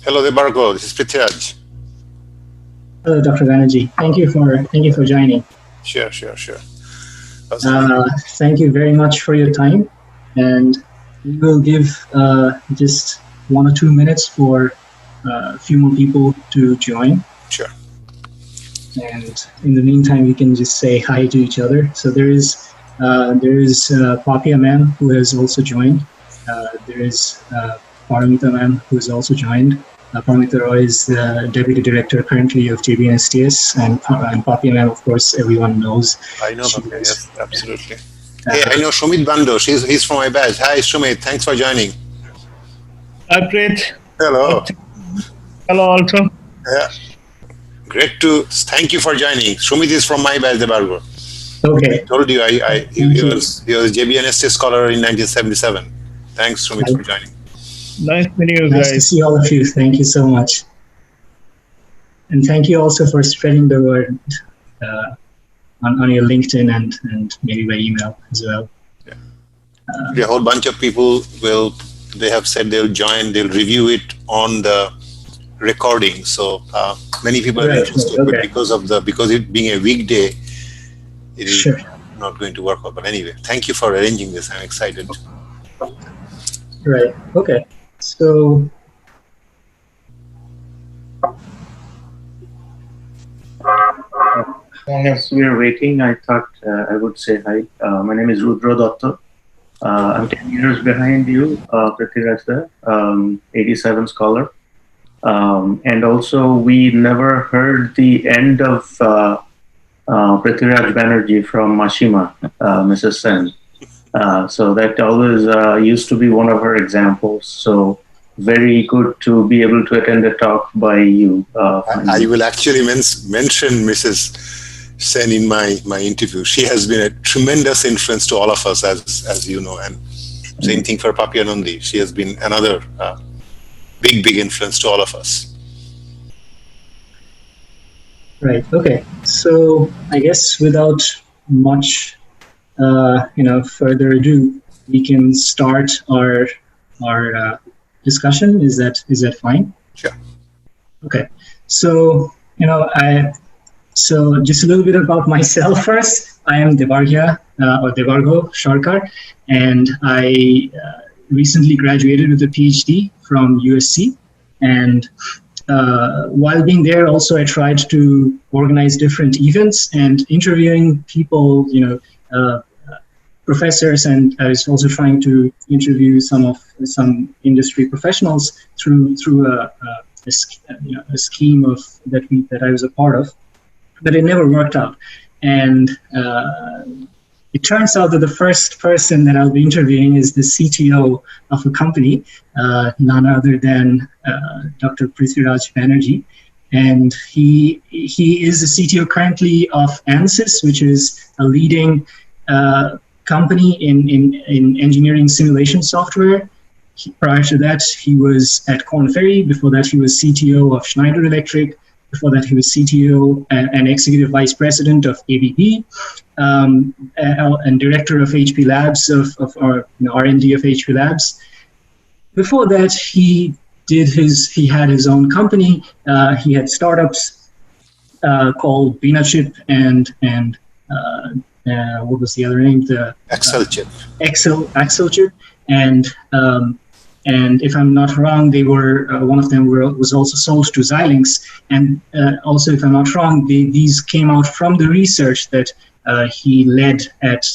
Hello, Debarghya. This is Prithviraj. Hello, Dr. Banerjee. Thank you for joining. Sure. Thank you very much for your time, and we will give just 1 or 2 minutes for a few more people to join. Sure. And in the meantime, we can just say hi to each other. So there is Papia ma'am who has also joined. There is Paramita ma'am who has also joined. Paramita Roy is the Deputy Director currently of JBNSTS, and Papia ma'am, of course, everyone knows. I know Papia, yes, absolutely. Hey, I know Shumit Bando. He's from my batch. Hi, Shumit. Thanks for joining. Hi, Prith. Hello. Hello, also. Yeah. Great to thank you for joining. Shumit is from my batch, Debarghya. Okay. I told you, he was JBNSTS scholar in 1977. Thanks, Shumit, for joining. Nice meeting you Nice guys. to see all of you. Thank you so much. And thank you also for spreading the word on your LinkedIn and maybe by email as well. Yeah. A whole bunch of people they have said they'll join, they'll review it on the recording. So many people are interested, but because it being a weekday, it is not going to work out. But anyway, thank you for arranging this. I'm excited. Right. Okay. So as we are waiting, I thought I would say hi. My name is Rudra Datta. I'm 10 years behind you, Prithviraj there, 87 scholar. And also, we never heard the end of Prithviraj Banerjee from Mashima, Mrs. Sen. So that always used to be one of her examples. So very good to be able to attend a talk by you. I will actually mention Mrs. Sen in my interview. She has been a tremendous influence to all of us, as you know, and same thing for Papia Nandi. She has been another big influence to all of us. Right. Okay. So I guess without much further ado, we can start our discussion. Is that fine? Sure. Okay. So so just a little bit about myself first. I am Debarghya or Debarghya Sarkar, and I recently graduated with a Ph.D. from USC. And while being there, also I tried to organize different events and interviewing people, professors, and I was also trying to interview some industry professionals through a scheme that I was a part of, but it never worked out. And it turns out that the first person that I'll be interviewing is the CTO of a company, none other than Dr. Prithviraj Banerjee. And he is the CTO currently of ANSYS, which is a leading company in engineering simulation software. Prior to that, he was at Korn Ferry. Before that, he was CTO of Schneider Electric. Before that, he was CTO and Executive Vice President of ABB, and Director of HP Labs, of R&D of HP Labs. Before that, he had his own company. He had startups called Binachip and what was the other name? The AccelChip. AccelChip, and if I'm not wrong, they were one of them was also sold to Xilinx. And also, if I'm not wrong, these came out from the research that he led at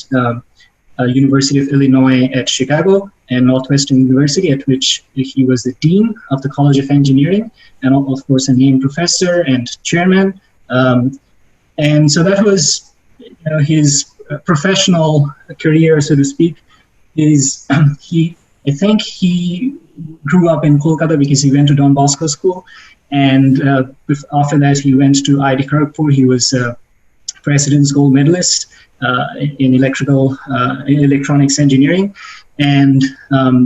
University of Illinois at Chicago and Northwestern University, at which he was the dean of the College of Engineering, and of course a named professor and chairman. And so that was his professional career, so to speak. I think he grew up in Kolkata because he went to Don Bosco School, and after that he went to IIT Kharagpur. He was President's Gold Medalist in electronics engineering, and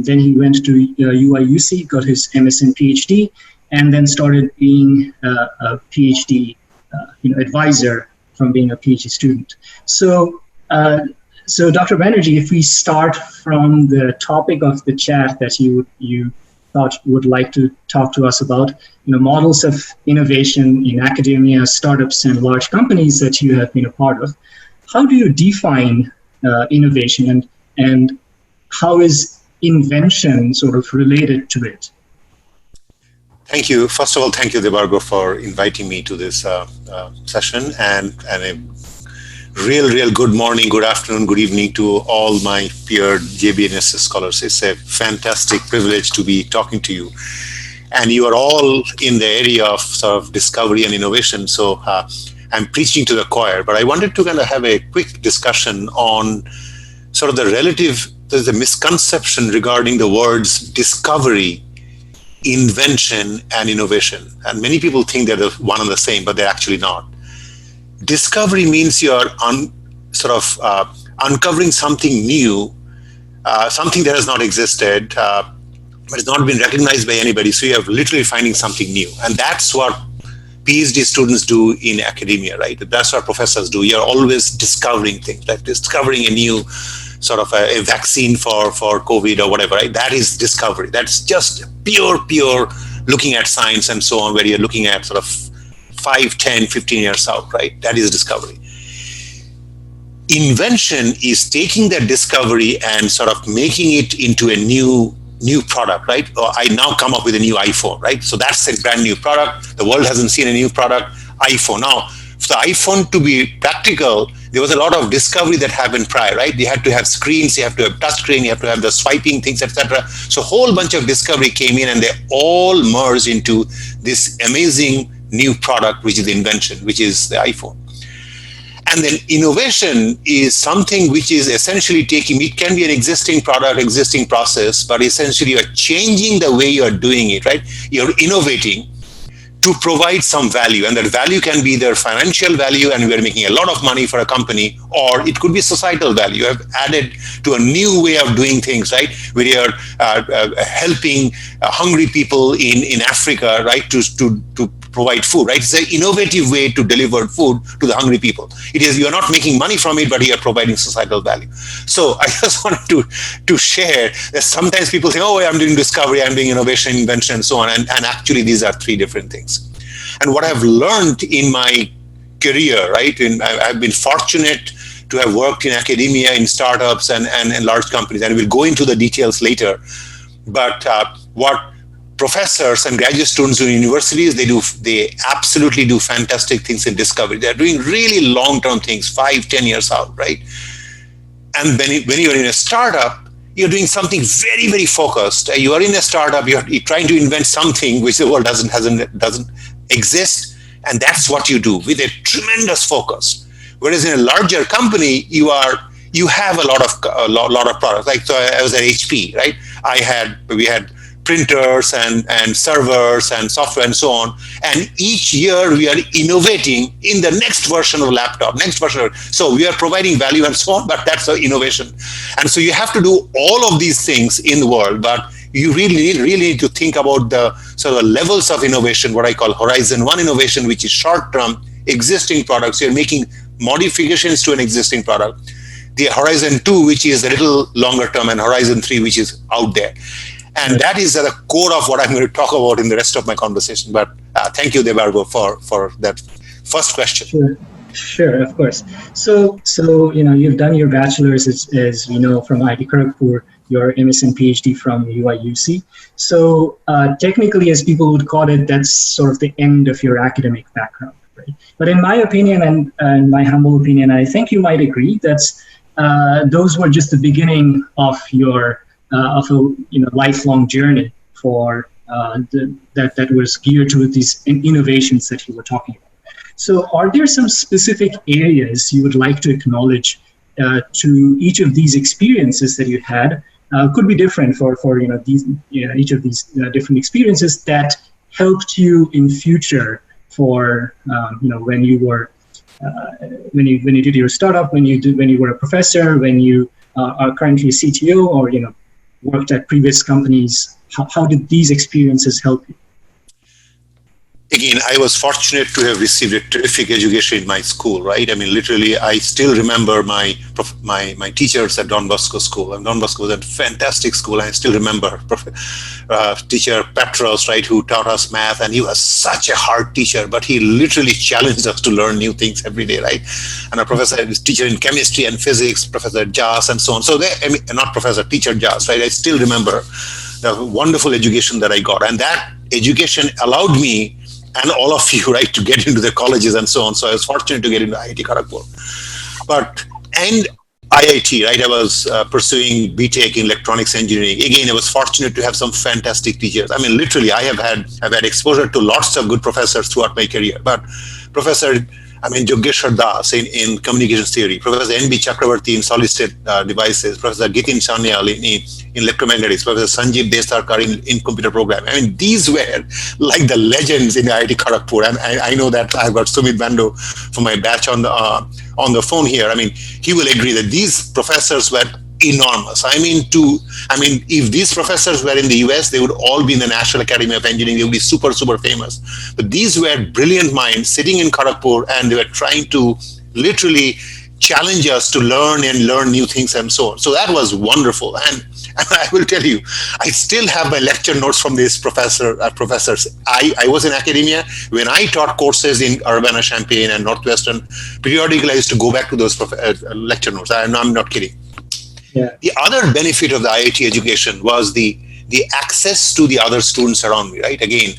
then he went to UIUC, got his MS and PhD, and then started being a PhD advisor from being a PhD student. So Dr. Banerjee, if we start from the topic of the chat that you thought would like to talk to us about, models of innovation in academia, startups, and large companies that you have been a part of. How do you define innovation, and how is invention sort of related to it? Thank you. First of all, thank you, Debarghya, for inviting me to this session, and a real good morning, good afternoon, good evening to all my peer JBNSTS scholars. It's a fantastic privilege to be talking to you. And you are all in the area of sort of discovery and innovation. So I'm preaching to the choir, but I wanted to kind of have a quick discussion on sort of there's a misconception regarding the words discovery, invention, and innovation. And many people think they're one and the same, but they're actually not. Discovery means you're uncovering something new, something that has not existed, but has not been recognized by anybody. So you're literally finding something new. And that's what PhD students do in academia, right? That's what professors do. You're always discovering things, like discovering a new sort of a vaccine for COVID or whatever, right? That is discovery. That's just pure looking at science and so on, where you're looking at sort of 5, 10, 15 years out, right? That is discovery. Invention is taking that discovery and sort of making it into a new product, right? Or I now come up with a new iPhone, right? So that's a brand new product. The world hasn't seen a new product, iPhone. Now, for the iPhone to be practical, there was a lot of discovery that happened prior, right? You had to have screens, you have to have touch screen, you have to have the swiping things, etc. So a whole bunch of discovery came in, and they all merged into this amazing new product, which is invention, which is the iPhone. And then innovation is something which is essentially it can be an existing product, existing process, but essentially you're changing the way you're doing it, right? You're innovating to provide some value, and that value can be either financial value, and we're making a lot of money for a company, or it could be societal value. You have added to a new way of doing things, right? Where you're helping hungry people in Africa, right, to provide food, right? It's an innovative way to deliver food to the hungry people. It is, you're not making money from it, but you're providing societal value. So I just wanted to share that sometimes people think, oh, I'm doing discovery, I'm doing innovation, invention, and so on. And actually, these are three different things. And what I've learned in my career, right? I've been fortunate to have worked in academia, in startups, and large companies. And we'll go into the details later. But what professors and graduate students in universities, they absolutely do fantastic things in discovery. They're doing really long-term things, 5, 10 years out, right? And when you're in a startup, you're doing something very, very focused. You are in a startup, you're trying to invent something which the world doesn't exist, and that's what you do with a tremendous focus. Whereas in a larger company, you have a lot of products. Like, so I was at HP, right? We had printers and servers and software and so on. And each year we are innovating in the next version of laptop, so we are providing value and so on, but that's the innovation. And so you have to do all of these things in the world, but you really need to think about the sort of levels of innovation, what I call Horizon 1 innovation, which is short-term existing products. You're making modifications to an existing product. The Horizon 2, which is a little longer term, and Horizon 3, which is out there. And that is at the core of what I'm going to talk about in the rest of my conversation. But thank you, Debarghya, for that first question. Sure, of course. So you've done your bachelor's, as we know, from IIT Kharagpur, your MS and PhD from UIUC. So technically, as people would call it, that's sort of the end of your academic background, right? But in my opinion, and my humble opinion, I think you might agree, that's those were just the beginning of your of a lifelong journey for that was geared to these innovations that you were talking about. So are there some specific areas you would like to acknowledge to each of these experiences that you had? Could be different for each of these different experiences that helped you in future for when you were when you did your startup, when you were a professor, when you are currently a CTO, or worked at previous companies. How did these experiences help you? again, I was fortunate to have received a terrific education in my school, right? I mean, literally, I still remember my teachers at Don Bosco School. And Don Bosco was a fantastic school. I still remember teacher Petros, right, who taught us math. And he was such a hard teacher, but he literally challenged us to learn new things every day, right? And a professor, teacher in chemistry and physics, Professor Jas, and so on. So not professor, teacher Jas, right? I still remember the wonderful education that I got. And that education allowed me and all of you, right, to get into the colleges and so on. So I was fortunate to get into IIT Kharagpur. And IIT, right, I was pursuing B.Tech in electronics engineering. Again, I was fortunate to have some fantastic teachers. I mean, literally, I've had exposure to lots of good professors throughout my career. But Jogeshwar Das in communications theory, Professor N.B. Chakravarti in solid state devices, Professor Gitin Sanyal in electromagnetics, Professor Sanjeev Desarkar in computer programming. I mean, these were like the legends in IIT Kharagpur. And I know that I've got Sumit Bando from my batch on the phone here. I mean, he will agree that these professors were enormous. I mean, if these professors were in the US, they would all be in the National Academy of Engineering. They would be super, super famous. But these were brilliant minds sitting in Kharagpur, and they were trying to literally challenge us to learn new things and so on. So that was wonderful. And I will tell you, I still have my lecture notes from these professors. I was in academia. When I taught courses in Urbana-Champaign and Northwestern, periodically I used to go back to those lecture notes. I'm not kidding. Yeah. The other benefit of the IIT education was the access to the other students around me, right? Again,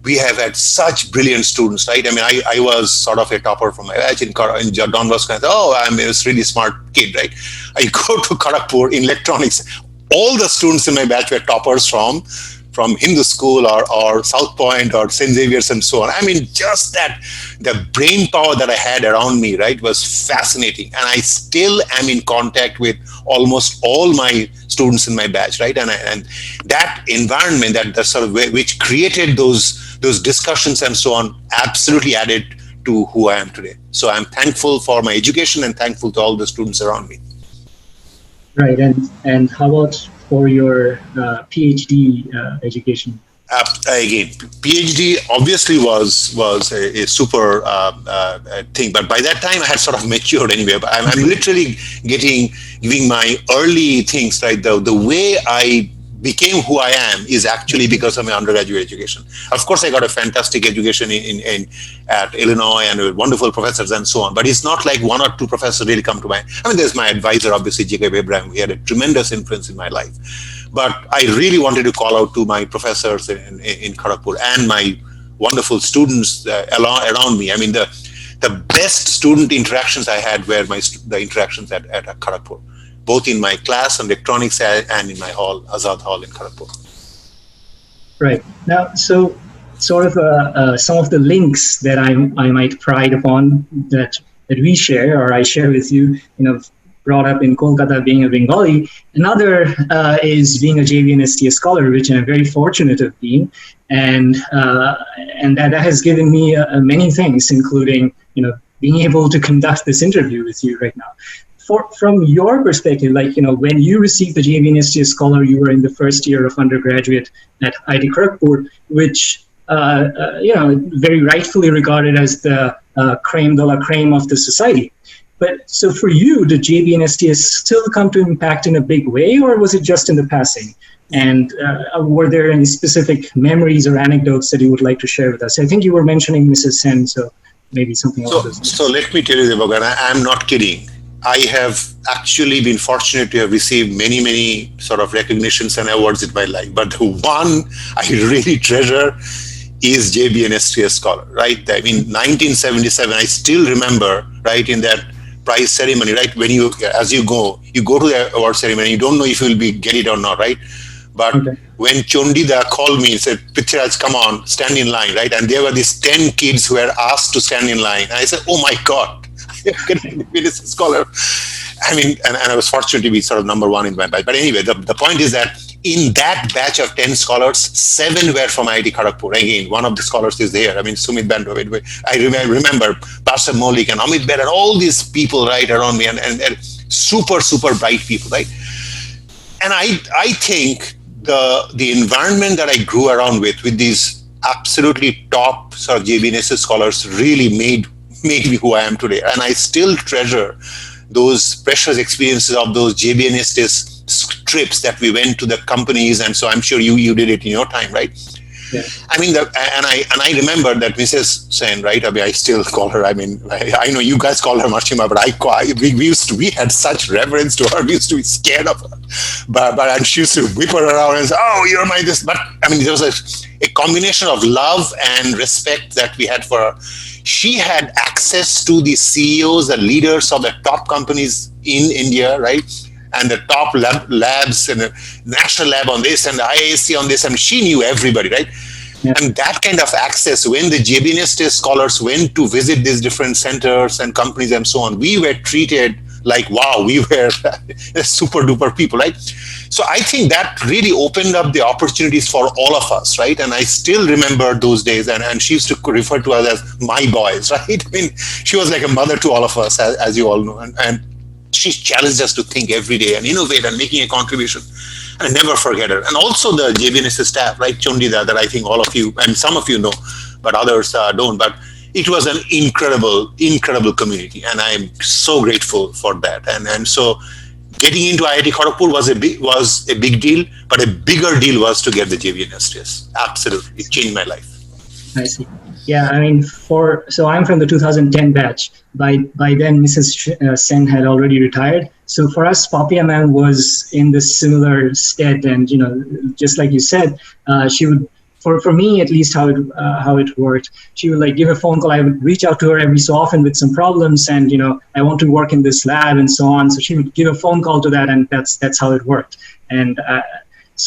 we have had such brilliant students, right? I mean, I was sort of a topper from my batch in Don Bosco. I'm a really smart kid, right? I go to Kharagpur in electronics. All the students in my batch were toppers from Hindu School or South Point or St. Xavier's and so on. I mean, just that, the brain power that I had around me, right, was fascinating. And I still am in contact with almost all my students in my batch, right? And that environment, that sort of way, which created those discussions and so on, absolutely added to who I am today. So I'm thankful for my education and thankful to all the students around me. Right. And how about for your Ph.D. education? Again, PhD obviously was a super thing, but by that time I had sort of matured anyway. But I'm literally giving my early things, right? The way I became who I am is actually because of my undergraduate education. Of course, I got a fantastic education at Illinois and wonderful professors and so on. But it's not like one or two professors really come to mind. I mean, there's my advisor, obviously, Jacob Abraham. He had a tremendous influence in my life. But I really wanted to call out to my professors in Kharagpur and my wonderful students around me. I mean, the best student interactions I had were the interactions at Kharagpur, both in my class on electronics and in my hall, Azad Hall in Kharagpur. Right. Now, so sort of some of the links that I might pride upon that we share, or I share with you, brought up in Kolkata being a Bengali. Another is being a JBNSTS scholar, which I'm very fortunate of being. And that has given me many things, including, being able to conduct this interview with you right now. From your perspective, when you received the JBNSTS scholar, you were in the first year of undergraduate at IIT Kharagpur, which, very rightfully regarded as the creme de la creme of the society. But so for you, did JBNSTS still come to impact in a big way, or was it just in the passing? And were there any specific memories or anecdotes that you would like to share with us? I think you were mentioning Mrs. Sen, so maybe something else. So let me tell you, Debarghya, I'm not kidding. I have actually been fortunate to have received many, many sort of recognitions and awards in my life. But the one I really treasure is JBNSTS scholar, right? I mean, 1977, I still remember, right, in that prize ceremony, right? When you go to the award ceremony, you don't know if you will get it or not, right? But when Chondida called me and said, Prithviraj, come on, stand in line, right? And there were these 10 kids who were asked to stand in line. And I said, oh my God, I'm a scholar. I mean, and I was fortunate to be sort of number one in my batch. But anyway, the point is that in that batch of 10 scholars, 7 were from IIT Kharagpur. Again, one of the scholars is there. I mean, Sumit Bando. I remember Pastor Maulik and Amit Ber and all these people right around me and super, super bright people, right? And I think the environment that I grew around with these absolutely top sort of JBNSTS scholars really made me who I am today. And I still treasure those precious experiences of those JBNSTS trips that we went to the companies. And so I'm sure you did it in your time, right? Yeah. I mean, I remember that Mrs. Sen, right? I mean, I still call her. I mean, I know you guys call her Mashima, but we had such reverence to her. We used to be scared of her, and she used to whip her around and say, "Oh, you're my this." But I mean, there was a combination of love and respect that we had for her. She had access to the CEOs, the leaders of the top companies in India, right? And the top labs and the national lab on this and the IAC on this, and she knew everybody, right? Yeah. And that kind of access, when the JBNSTS scholars went to visit these different centers and companies and so on, we were treated like, wow, we were super duper people, right? So I think that really opened up the opportunities for all of us, right? And I still remember those days, and she used to refer to us as my boys, right? I mean, she was like a mother to all of us, as you all know, and she challenged us to think every day and innovate and making a contribution. And never forget her. And also the JBNSTS staff, right, Chundida, that I think all of you, and some of you know, but others don't. But it was an incredible community. And I'm so grateful for that. And so getting into IIT Kharagpur was a big deal, but a bigger deal was to get the JBNSTS. Absolutely. It changed my life. I see. Yeah, I mean, so I'm from the 2010 batch. By then, Mrs. Sen had already retired. So for us, Papia ma'am was in this similar stead, and just like you said, she would, for me at least, how it worked. She would like give a phone call. I would reach out to her every so often with some problems, and I want to work in this lab and so on. So she would give a phone call to that, and that's how it worked. And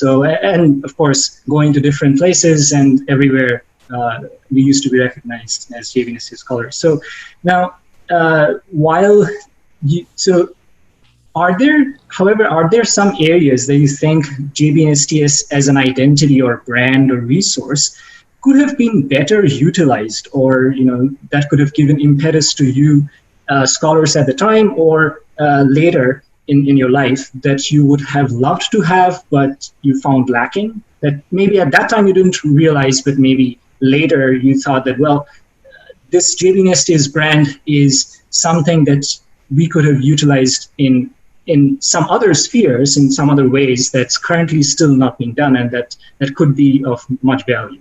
and of course, going to different places and everywhere. We used to be recognized as JBNSTS scholars. So now, are there some areas that you think JBNSTS as an identity or brand or resource could have been better utilized, or that could have given impetus to you scholars at the time or later in your life that you would have loved to have, but you found lacking? That maybe at that time you didn't realize, but maybe later you thought that, well, this JBNSTS brand is something that we could have utilized in some other spheres, in some other ways that's currently still not being done, and that could be of much value.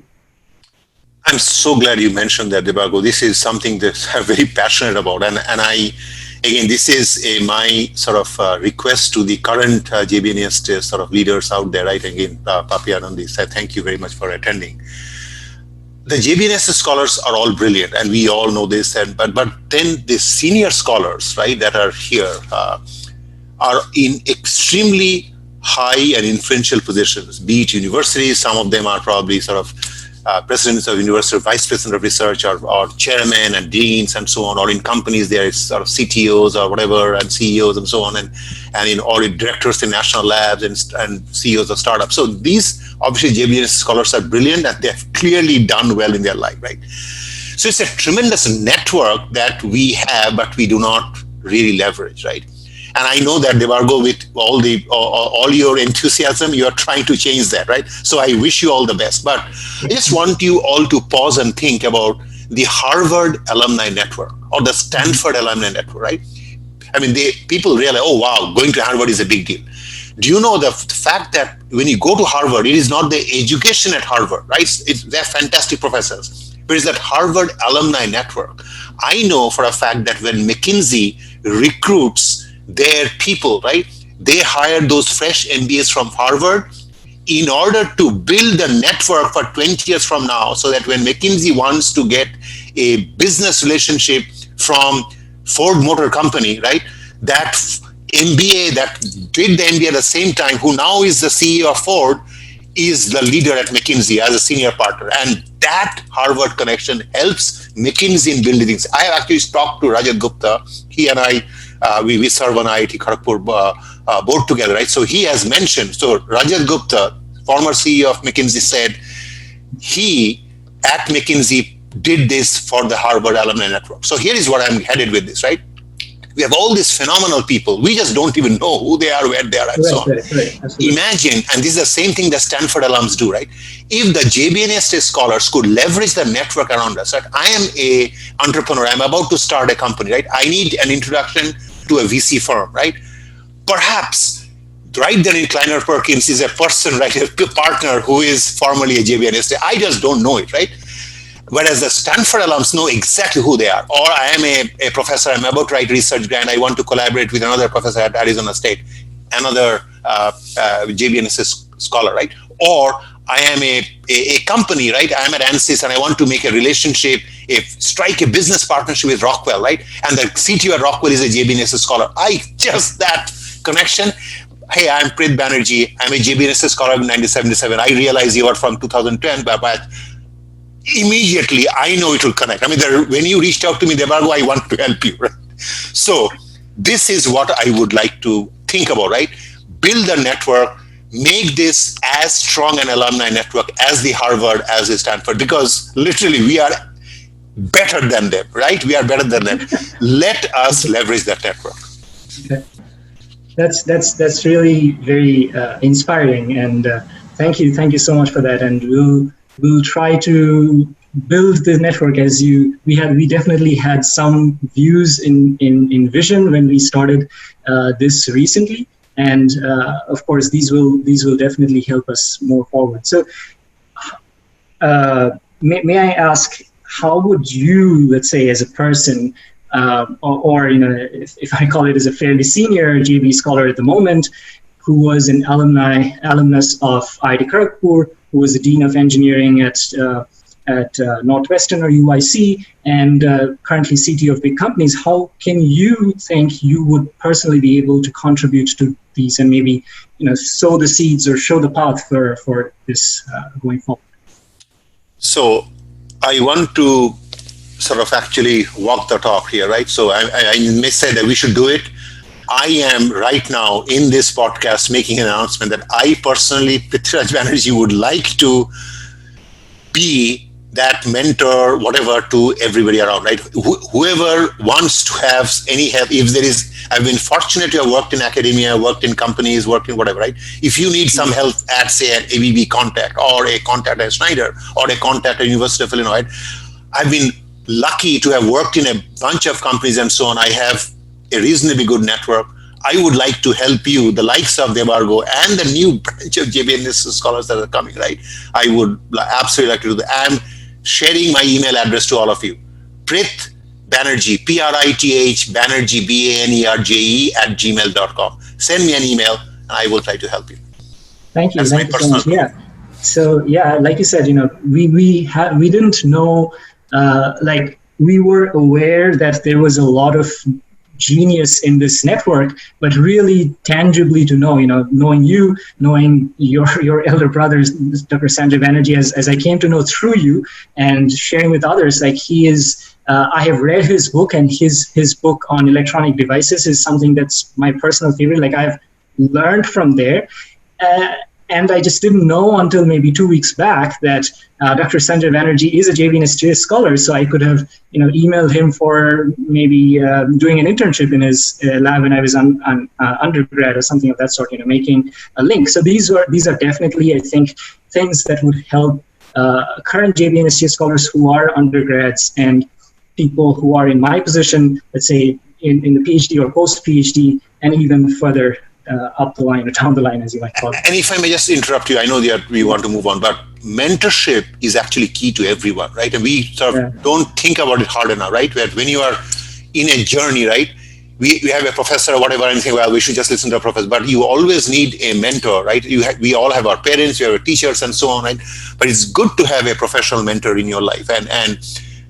I'm so glad you mentioned that, Debarghya. This is something that I'm very passionate about, and this is my sort of request to the current JBNSTS sort of leaders out there, right? Again, Papia Nandi said, thank you very much for attending. The JBNSTS scholars are all brilliant, and we all know this. But then the senior scholars, right, that are here are in extremely high and influential positions. Be it universities, some of them are probably sort of presidents of university, vice president of research, or chairmen and deans and so on. Or in companies, there is sort of CTOs or whatever, and CEOs and so on, and in audit directors in national labs and CEOs of startups. So these obviously JBNSTS scholars are brilliant, and they have clearly done well in their life, right? So it's a tremendous network that we have, but we do not really leverage, right? And I know that, Debarghya, with all your enthusiasm, you are trying to change that, right? So I wish you all the best. But I just want you all to pause and think about the Harvard alumni network or the Stanford alumni network, right? I mean, people realize, oh, wow, going to Harvard is a big deal. Do you know the fact that when you go to Harvard, it is not the education at Harvard, right? They're fantastic professors, but it's that Harvard alumni network. I know for a fact that when McKinsey recruits their people, right, they hire those fresh MBAs from Harvard in order to build a network for 20 years from now, so that when McKinsey wants to get a business relationship from Ford Motor Company, right, that MBA that did the MBA at the same time, who now is the CEO of Ford, is the leader at McKinsey as a senior partner. And that Harvard connection helps McKinsey in building things. I have actually talked to Rajat Gupta. He and I, we serve on IIT Kharagpur board together, right? So he has mentioned, so Rajat Gupta, former CEO of McKinsey, said he at McKinsey did this for the Harvard alumni network. So here is what I'm headed with this, right? We have all these phenomenal people. We just don't even know who they are, where they are, and so on. Imagine, and this is the same thing that Stanford alums do, right? If the JBNSTS scholars could leverage the network around us, right? I am a entrepreneur. I'm about to start a company, right? I need an introduction to a VC firm, right? Perhaps right there in Kleiner Perkins is a person, right, a partner who is formerly a JBNSTS. I just don't know it, right? Whereas the Stanford alums know exactly who they are. Or I am a professor, I'm about to write research grant, I want to collaborate with another professor at Arizona State, another JBNSTS scholar, right? Or I am a company, right? I am at ANSYS and I want to make a relationship, strike a business partnership with Rockwell, right? And the CTO at Rockwell is a JBNSTS scholar. That connection. Hey, I'm Prithviraj Banerjee. I'm a JBNSTS scholar in 1977. I realize you are from 2010, but immediately I know it will connect. I mean, when you reached out to me, Debarghya, I want to help you, right? So this is what I would like to think about, right? Build a network, make this as strong an alumni network as the Harvard, as the Stanford, because literally we are better than them, right? We are better than them. Let us leverage that network. Okay. That's really very inspiring, and thank you so much for that. And we'll try to build the network as we definitely had some views in vision when we started this recently, and of course these will definitely help us move forward. So may I ask, how would you, let's say, as a person, or if I call it as a fairly senior JB scholar at the moment, who was an alumnus of IIT Kharagpur, who was the Dean of Engineering at Northwestern or UIC, and currently CTO of big companies, how can you think you would personally be able to contribute to these and maybe sow the seeds or show the path for this going forward? So I want to sort of actually walk the talk here, right? So I may say that we should do it. I am right now in this podcast making an announcement that I personally, Prithviraj Banerjee, would like to be that mentor, whatever, to everybody around, right? Whoever wants to have any help, if there is, I've been fortunate to have worked in academia, worked in companies, worked in whatever, right? If you need some help at, say, an ABB contact, or a contact at Schneider, or a contact at University of Illinois, I've been lucky to have worked in a bunch of companies and so on. I have a reasonably good network. I would like to help you, the likes of Debarghya and the new branch of JBNSTS scholars that are coming, right? I would absolutely like to do that. I'm sharing my email address to all of you. Prith Banerjee, Prith Banerjee, Banerjee @gmail.com. Send me an email and I will try to help you. Thank you. Thank you so much. Yeah. So yeah, like you said, we didn't know, we were aware that there was a lot of genius in this network, but really tangibly to know, knowing you, knowing your elder brothers, Dr. Sanjay Banerjee, as I came to know through you and sharing with others, like he is, I have read his book, and his book on electronic devices is something that's my personal favorite. Like I've learned from there. And I just didn't know until maybe 2 weeks back that Dr. Sanjay Banerjee is a JBNSTS scholar. So I could have, emailed him for maybe doing an internship in his lab when I was on undergrad or something of that sort, making a link. So these are definitely, I think, things that would help current JBNSTS scholars who are undergrads and people who are in my position, let's say in the PhD or post-PhD, and even further up the line or down the line, as you might call it. And if I may just interrupt you, I know that we want to move on, but mentorship is actually key to everyone, right? And we sort of don't think about it hard enough, right? Where when you are in a journey, right? We have a professor or whatever, and you think, well, we should just listen to a professor. But you always need a mentor, right? We all have our parents, we have our teachers, and so on, right? But it's good to have a professional mentor in your life. And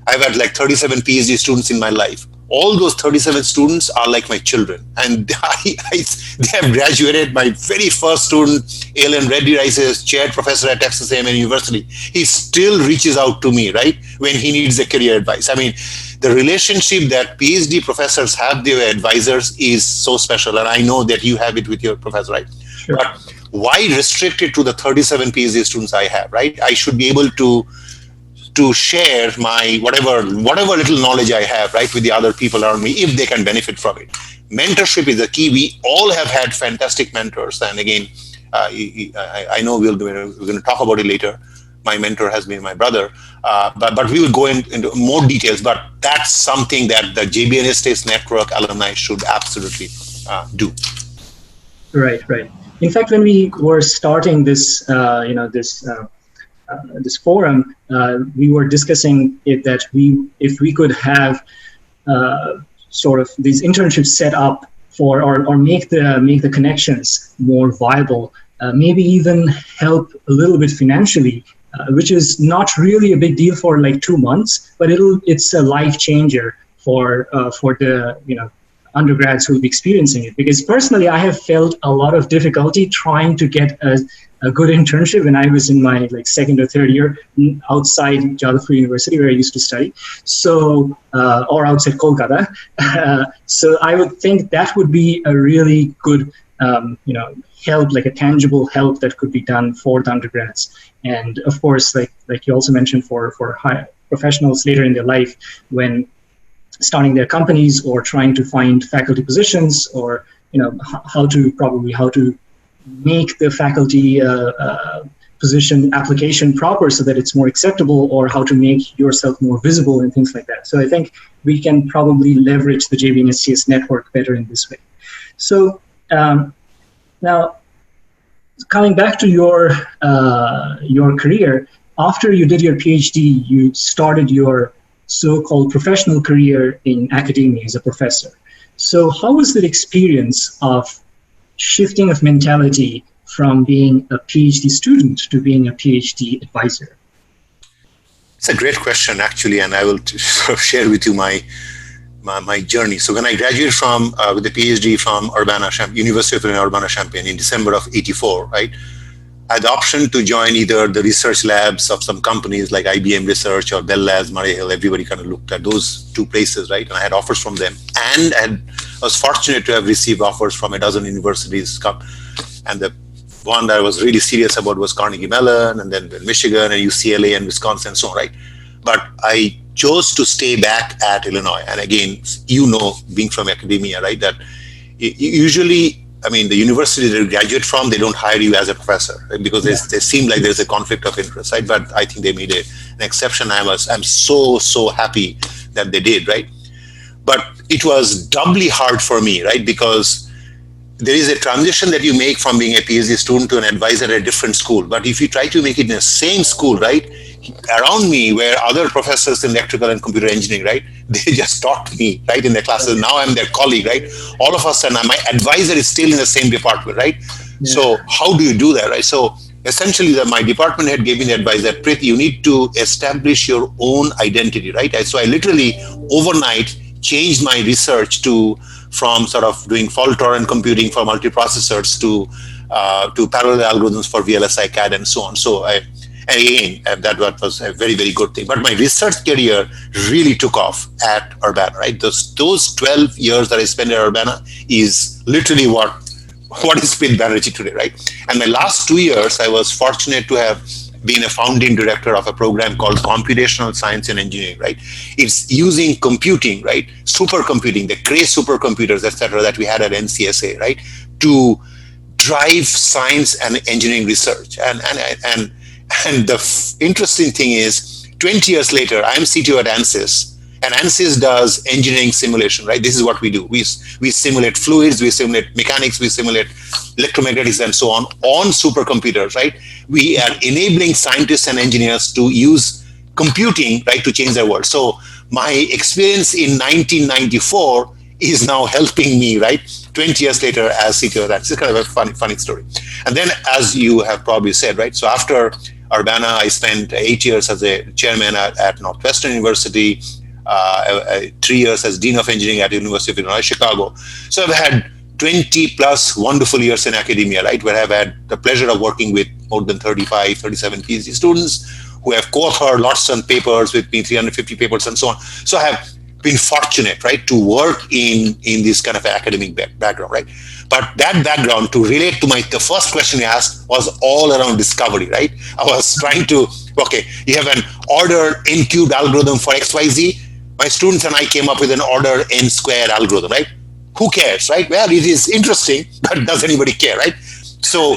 I've had like 37 PhD students in my life. All those 37 students are like my children, and they have graduated. My very first student, Alan Reddy Rice, is chaired professor at Texas A&M University. He still reaches out to me, right, when he needs a career advice. I mean, the relationship that PhD professors have with their advisors is so special, and I know that you have it with your professor, right? Sure. But why restrict it to the 37 PhD students I have, right? I should be able to to share my whatever little knowledge I have, right, with the other people around me, if they can benefit from it. Mentorship is the key. We all have had fantastic mentors, and again, I know we're going to talk about it later. My mentor has been my brother, but we will go into more details. But that's something that the JBNSTS network alumni should absolutely do. Right. In fact, when we were starting this, this forum, we were discussing it that if we could have sort of these internships set up for or make the connections more viable, maybe even help a little bit financially, which is not really a big deal for like 2 months, but it's a life changer for the undergrads who will be experiencing it. Because personally, I have felt a lot of difficulty trying to get a good internship when I was in my second or third year outside Jagadis University, where I used to study. So, or outside Kolkata. So I would think that would be a really good, help, like a tangible help that could be done for the undergrads. And of course, like you also mentioned, for high professionals later in their life, when starting their companies or trying to find faculty positions, or how to make the faculty position application proper so that it's more acceptable, or how to make yourself more visible and things like that. So I think we can probably leverage the JBNSTS network better in this way. So now, coming back to your career, after you did your PhD, you started your so-called professional career in academia as a professor. So how was the experience of shifting of mentality from being a PhD student to being a PhD advisor? It's a great question, actually, and I will sort of share with you my journey. So when I graduated from with the PhD from University of Urbana-Champaign in December of '84, right, I had the option to join either the research labs of some companies like IBM Research or Bell Labs, Murray Hill. Everybody kind of looked at those two places, right? And I had offers from them. And I was fortunate to have received offers from a dozen universities. And the one that I was really serious about was Carnegie Mellon, and then Michigan and UCLA and Wisconsin and so on, right? But I chose to stay back at Illinois. And again, being from academia, right, that usually, the university that you graduate from, they don't hire you as a professor, right? Because they seem like there's a conflict of interest, right? But I think they made an exception. I'm so happy that they did, right? But it was doubly hard for me, right? Because there is a transition that you make from being a PhD student to an advisor at a different school. But if you try to make it in the same school, right, around me were other professors in electrical and computer engineering, right? They just taught me, right, in their classes. Now I'm their colleague, right? All of a sudden, my advisor is still in the same department, right? Yeah. So how do you do that, right? So essentially, my department head gave me the advice that, Prith, you need to establish your own identity, right? So I literally overnight changed my research from sort of doing fault-tolerant computing for multiprocessors to parallel algorithms for VLSI CAD and so on. So that was a very, very good thing. But my research career really took off at Urbana, right? Those 12 years that I spent at Urbana is literally what is Prithviraj Banerjee today, right? And my last 2 years, I was fortunate to have been a founding director of a program called Computational Science and Engineering, right? It's using computing, right? Supercomputing, the Cray supercomputers, etc., that we had at NCSA, right? To drive science and engineering research. And the interesting thing is, 20 years later, I'm CTO at ANSYS, and ANSYS does engineering simulation, right? This is what we do. We simulate fluids, we simulate mechanics, we simulate electromagnetics and so on supercomputers, right? We are enabling scientists and engineers to use computing, right, to change their world. So my experience in 1994 is now helping me, right, 20 years later as CTO of ANSYS. It's kind of a funny story. And then, as you have probably said, right, so after Urbana, I spent 8 years as a chairman at Northwestern University, 3 years as Dean of Engineering at the University of Illinois, Chicago. So I've had 20 plus wonderful years in academia, right, where I've had the pleasure of working with more than 37 PhD students who have co-authored lots of papers with me, 350 papers and so on. So I have been fortunate, right, to work in this kind of academic background, right? But that background, to relate to the first question you asked, was all around discovery, right? I was trying to, okay, you have an order n cubed algorithm for XYZ. My students and I came up with an order n squared algorithm, right? Who cares, right? Well, it is interesting, but does anybody care, right? So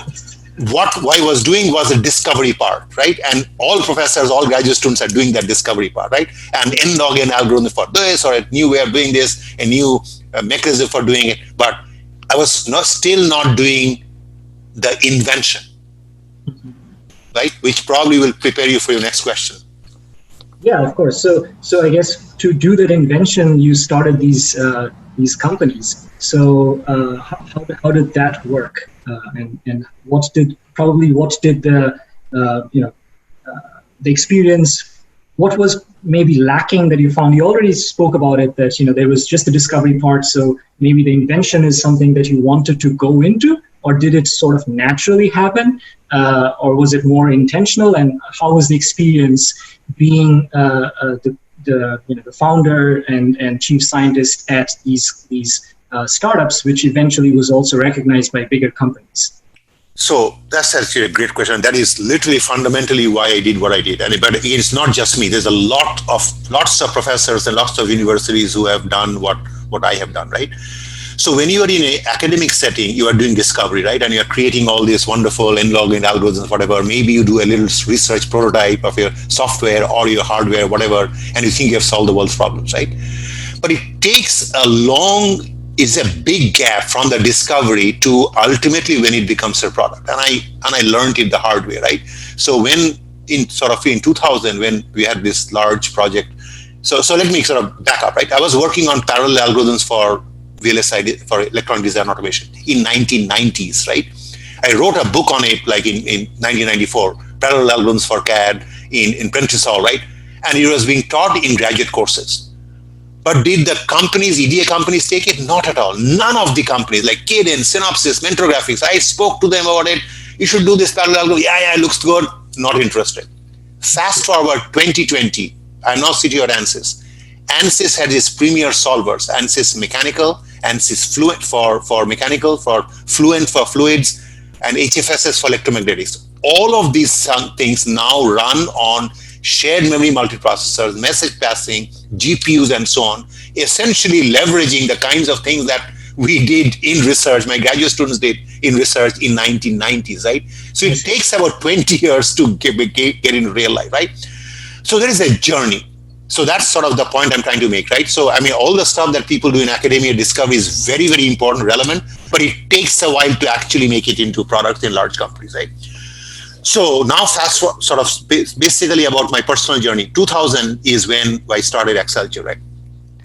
what I was doing was the discovery part, right? And all professors, all graduate students are doing that discovery part, right? And n log n algorithm for this, or a new way of doing this, a new mechanism for doing it. But I was still not doing the invention, right? Which probably will prepare you for your next question. Yeah, of course. So I guess to do that invention, you started these companies. So how did that work? And what did the the experience? What was maybe lacking that you found? You already spoke about it, that there was just the discovery part. So maybe the invention is something that you wanted to go into, or did it sort of naturally happen, or was it more intentional? And how was the experience being the founder and chief scientist at these startups, which eventually was also recognized by bigger companies? So that's actually a great question. That is literally fundamentally why I did what I did. But it's not just me. There's lots of professors and lots of universities who have done what I have done, right? So when you are in an academic setting, you are doing discovery, right? And you're creating all these wonderful n-log n algorithms, whatever. Maybe you do a little research prototype of your software or your hardware, whatever, and you think you have solved the world's problems, right? But it takes it's a big gap from the discovery to ultimately when it becomes a product. And I learned it the hard way, right? So when in 2000, when we had this large project, so let me sort of back up, right? I was working on parallel algorithms for VLSI, for electronic design automation, in 1990s, right? I wrote a book on it like in 1994, parallel algorithms for CAD in Prentice-Hall, right? And it was being taught in graduate courses. But did the companies, EDA companies, take it? Not at all. None of the companies, like Cadence, Synopsys, Mentor Graphics, I spoke to them about it. You should do this parallel algorithm. Yeah, it looks good. Not interested. Fast forward 2020, I'm now CTO at ANSYS. ANSYS had its premier solvers, ANSYS Mechanical, ANSYS Fluent for mechanical, for Fluent for fluids, and HFSS for electromagnetics. All of these things now run on shared memory multiprocessors, message passing, GPUs, and so on, essentially leveraging the kinds of things that we did in research, my graduate students did in research in 1990s, right? So it takes about 20 years to get in real life, right? So there is a journey. So that's sort of the point I'm trying to make, right? So, I mean, all the stuff that people do in academia discovery is very, very important, relevant, but it takes a while to actually make it into products in large companies, right? So now fast forward, sort of basically about my personal journey. 2000 is when I started AccelChip, right?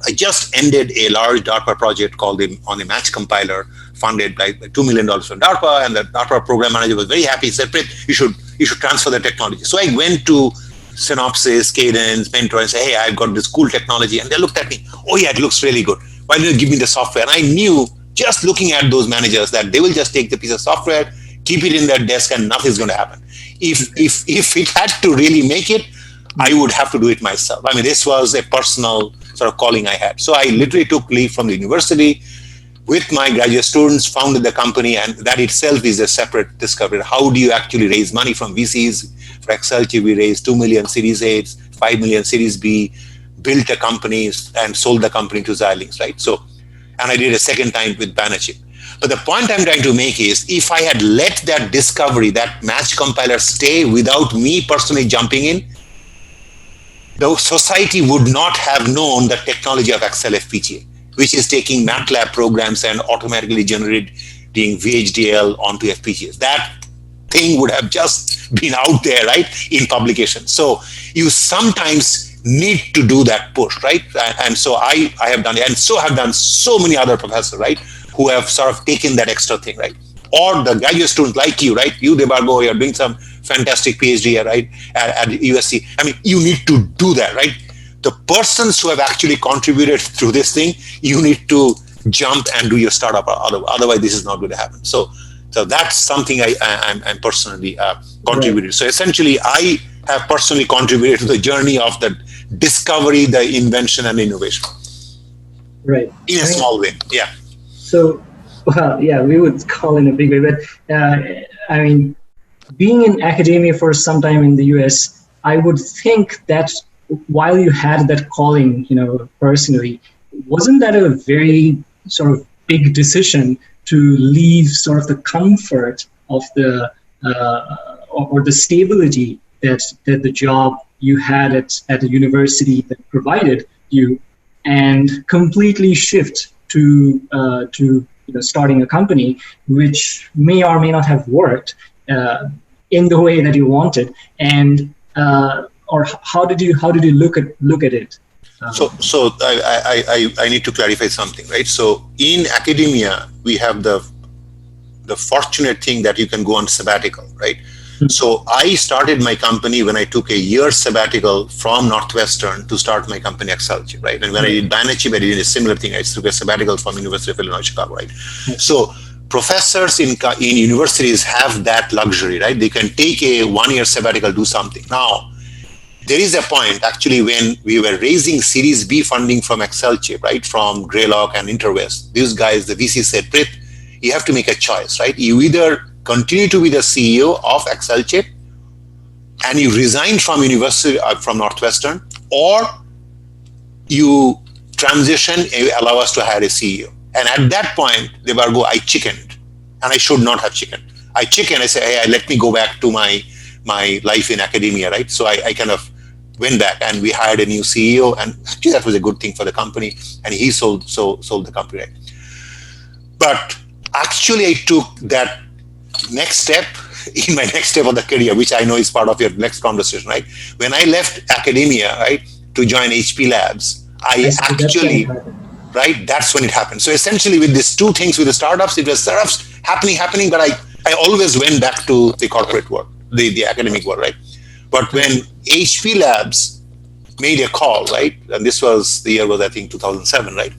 I just ended a large DARPA project called on a match compiler, funded by $2 million from DARPA, and the DARPA program manager was very happy. He said, "Prith, you should transfer the technology." So I went to Synopsys, Cadence, Mentor, and say, "Hey, I've got this cool technology." And they looked at me, "Oh yeah, it looks really good. Why don't you give me the software?" And I knew just looking at those managers that they will just take the piece of software, keep it in their desk, and nothing's going to happen. If it had to really make it, I would have to do it myself. I mean, this was a personal sort of calling I had. So I literally took leave from the university with my graduate students, founded the company, and that itself is a separate discovery. How do you actually raise money from VCs? For AccelChip, we raised 2 million Series A, 5 million Series B, built a company and sold the company to Xilinx, right? So, and I did a second time with Binachip. But the point I'm trying to make is, if I had let that discovery, that match compiler stay without me personally jumping in, the society would not have known the technology of Accel FPGA, which is taking MATLAB programs and automatically generating VHDL onto FPGAs. That thing would have just been out there, right, in publication. So you sometimes need to do that push, right? And so I have done it, and so have done so many other professors, right, who have sort of taken that extra thing, right? Or the graduate students like you, right? You, Debarghya, you're doing some fantastic Ph.D, right, at USC. I mean, you need to do that, right? The persons who have actually contributed through this thing, you need to jump and do your startup. Otherwise, this is not going to happen. So that's something I'm personally contributed. Right. So essentially, I have personally contributed to the journey of the discovery, the invention, and innovation. Right. In a small way. Yeah. So, well, yeah, we would call in a big way, but I mean, being in academia for some time in the US, I would think that while you had that calling, personally, wasn't that a very sort of big decision to leave sort of the comfort of the or the stability that the job you had at a university that provided you, and completely shift to starting a company, which may or may not have worked in the way that you wanted, and or how did you look at it? So I need to clarify something, right? So in academia, we have the fortunate thing that you can go on sabbatical, right? Mm-hmm. So I started my company when I took a year sabbatical from Northwestern to start my company AccelChip, right? And when I did Binachip, I did a similar thing. I took a sabbatical from University of Illinois, Chicago, right? Mm-hmm. So professors in universities have that luxury, right? They can take a 1 year sabbatical, do something. Now, there is a point actually when we were raising Series B funding from AccelChip, right? From Greylock and Interwest. These guys, the VC said, Prith, you have to make a choice, right? You either continue to be the CEO of AccelChip and you resign from university, from Northwestern, or you transition, allow us to hire a CEO. And at that point, Debarghya, I chickened, and I should not have chickened. I said, hey, let me go back to my life in academia, right? So I kind of went back, and we hired a new CEO, and actually that was a good thing for the company, and he sold the company, right? But actually, I took that next step in my next step of the career, which I know is part of your next conversation, right? When I left academia, right, to join HP Labs, right, that's when it happened. So essentially with these two things, with the startups, it was startups happening, but I always went back to the corporate world, the academic world, right? But when HP Labs made a call, right, and this was, the year was, I think, 2007, right?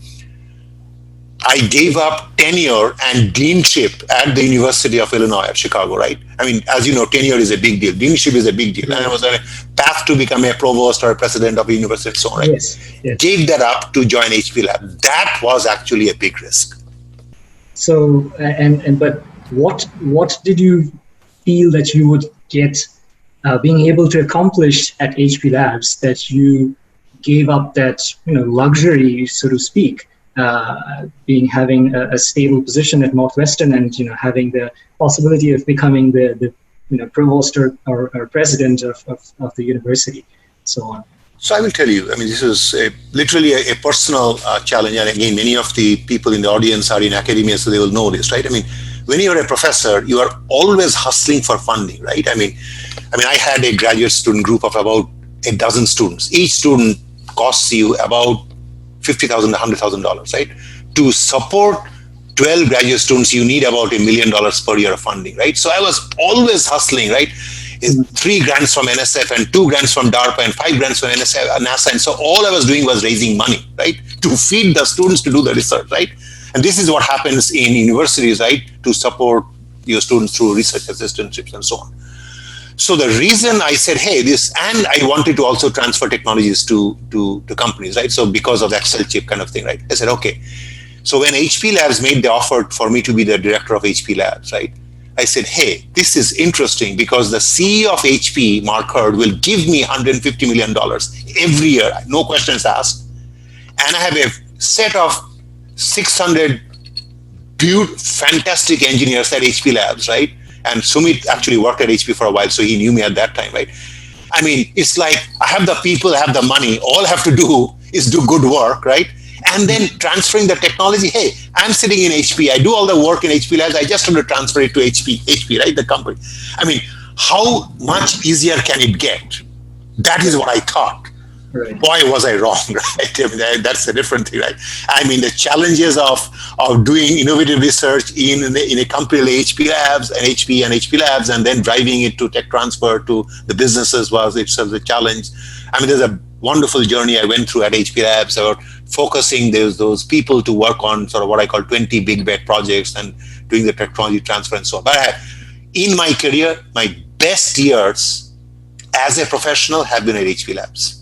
I gave up tenure and deanship at the University of Illinois at Chicago, right? I mean, as you know, tenure is a big deal. Deanship is a big deal. And I was on a path to become a provost or a president of a university and so on, right? Yes. Gave that up to join HP Lab. That was actually a big risk. So, but what did you feel that you would get being able to accomplish at HP Labs that you gave up that, luxury, so to speak? Having a stable position at Northwestern, and having the possibility of becoming the provost or president of the university, so on. So I will tell you, I mean, this is literally a personal challenge, and again, many of the people in the audience are in academia, so they will know this, right? I mean, when you're a professor, you are always hustling for funding, right? I mean, I had a graduate student group of about a dozen students. Each student costs you about $50,000 to $100,000, right? To support 12 graduate students, you need about $1 million per year of funding, right? So I was always hustling, right? 3 grants from NSF and 2 grants from DARPA and 5 grants from NASA. And so all I was doing was raising money, right? To feed the students to do the research, right? And this is what happens in universities, right? To support your students through research assistantships and so on. So the reason I said, hey, and I wanted to also transfer technologies to companies, right? So because of the AccelChip kind of thing, right? I said, okay. So when HP Labs made the offer for me to be the director of HP Labs, right? I said, hey, this is interesting because the CEO of HP, Mark Hurd, will give me $150 million every year, no questions asked. And I have a set of 600 fantastic engineers at HP Labs, right? And Sumit actually worked at HP for a while, so he knew me at that time, right? I mean, it's like I have the people, I have the money. All I have to do is do good work, right? And then transferring the technology. Hey, I'm sitting in HP. I do all the work in HP Labs. I just have to transfer it to HP, right? The company. I mean, how much easier can it get? That is what I thought. Right. Boy, was I wrong, right? I mean, that's a different thing, right? I mean, the challenges of doing innovative research in a company like HP Labs and HP Labs, and then driving it to tech transfer to the businesses was itself a challenge. I mean, there's a wonderful journey I went through at HP Labs about focusing those people to work on sort of what I call 20 big bet projects and doing the technology transfer and so on. But in my career, my best years as a professional have been at HP Labs.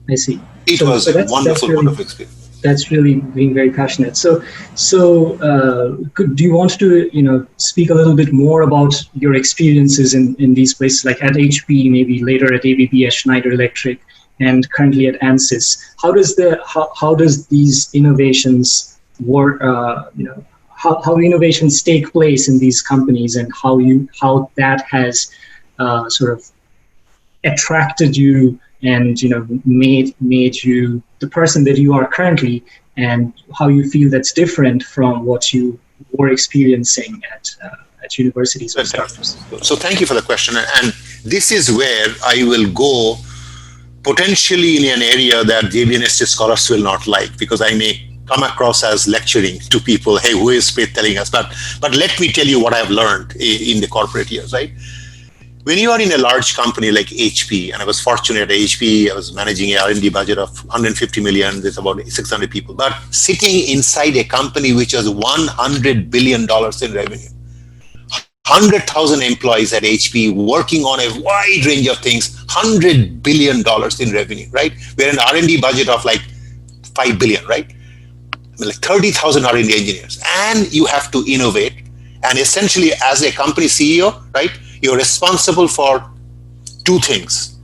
I see. It was a wonderful experience. that's really being very passionate. So do you want to speak a little bit more about your experiences in these places, like at HP, maybe later at ABB, at Schneider Electric, and currently at ANSYS? How does these innovations work? How innovations take place in these companies, and how that has sort of attracted you and made you the person that you are currently, and how you feel that's different from what you were experiencing at universities or startups. So thank you for the question, and this is where I will go potentially in an area that JBNSTS scholars will not like, because I may come across as lecturing to people, hey, who is Prith telling us? But let me tell you what I've learned in the corporate years, right? When you are in a large company like HP, and I was fortunate at HP, I was managing a R&D budget of 150 million, there's about 600 people, but sitting inside a company which has $100 billion in revenue, 100,000 employees at HP working on a wide range of things, $100 billion in revenue, right? We're an R&D budget of like 5 billion, right? I mean, like 30,000 R&D engineers, and you have to innovate. And essentially, as a company CEO, right, you're responsible for two things: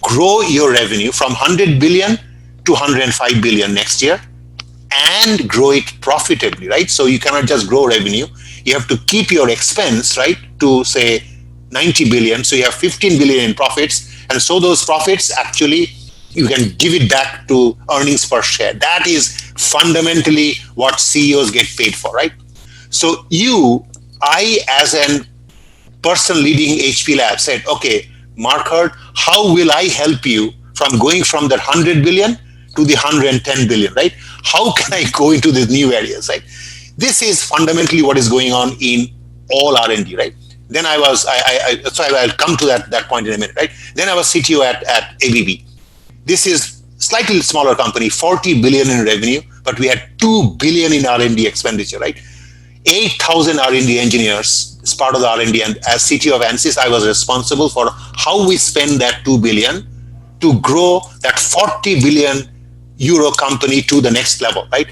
grow your revenue from 100 billion to 105 billion next year, and grow it profitably, right? So you cannot just grow revenue. You have to keep your expense, right, to say 90 billion. So you have 15 billion in profits. And so those profits, actually, you can give it back to earnings per share. That is fundamentally what CEOs get paid for, right? So I, as a person leading HP Lab, said, okay, Markard, how will I help you from going from the 100 billion to the 110 billion, right? How can I go into these new areas, right? This is fundamentally what is going on in all R&D, right? Then I'll come to that point in a minute, right? Then I was CTO at ABB. This is slightly smaller company, 40 billion in revenue, but we had 2 billion in R&D expenditure, right? 8,000 R&D engineers as part of the R&D, and as CTO of ANSYS, I was responsible for how we spend that 2 billion to grow that 40 billion euro company to the next level, right?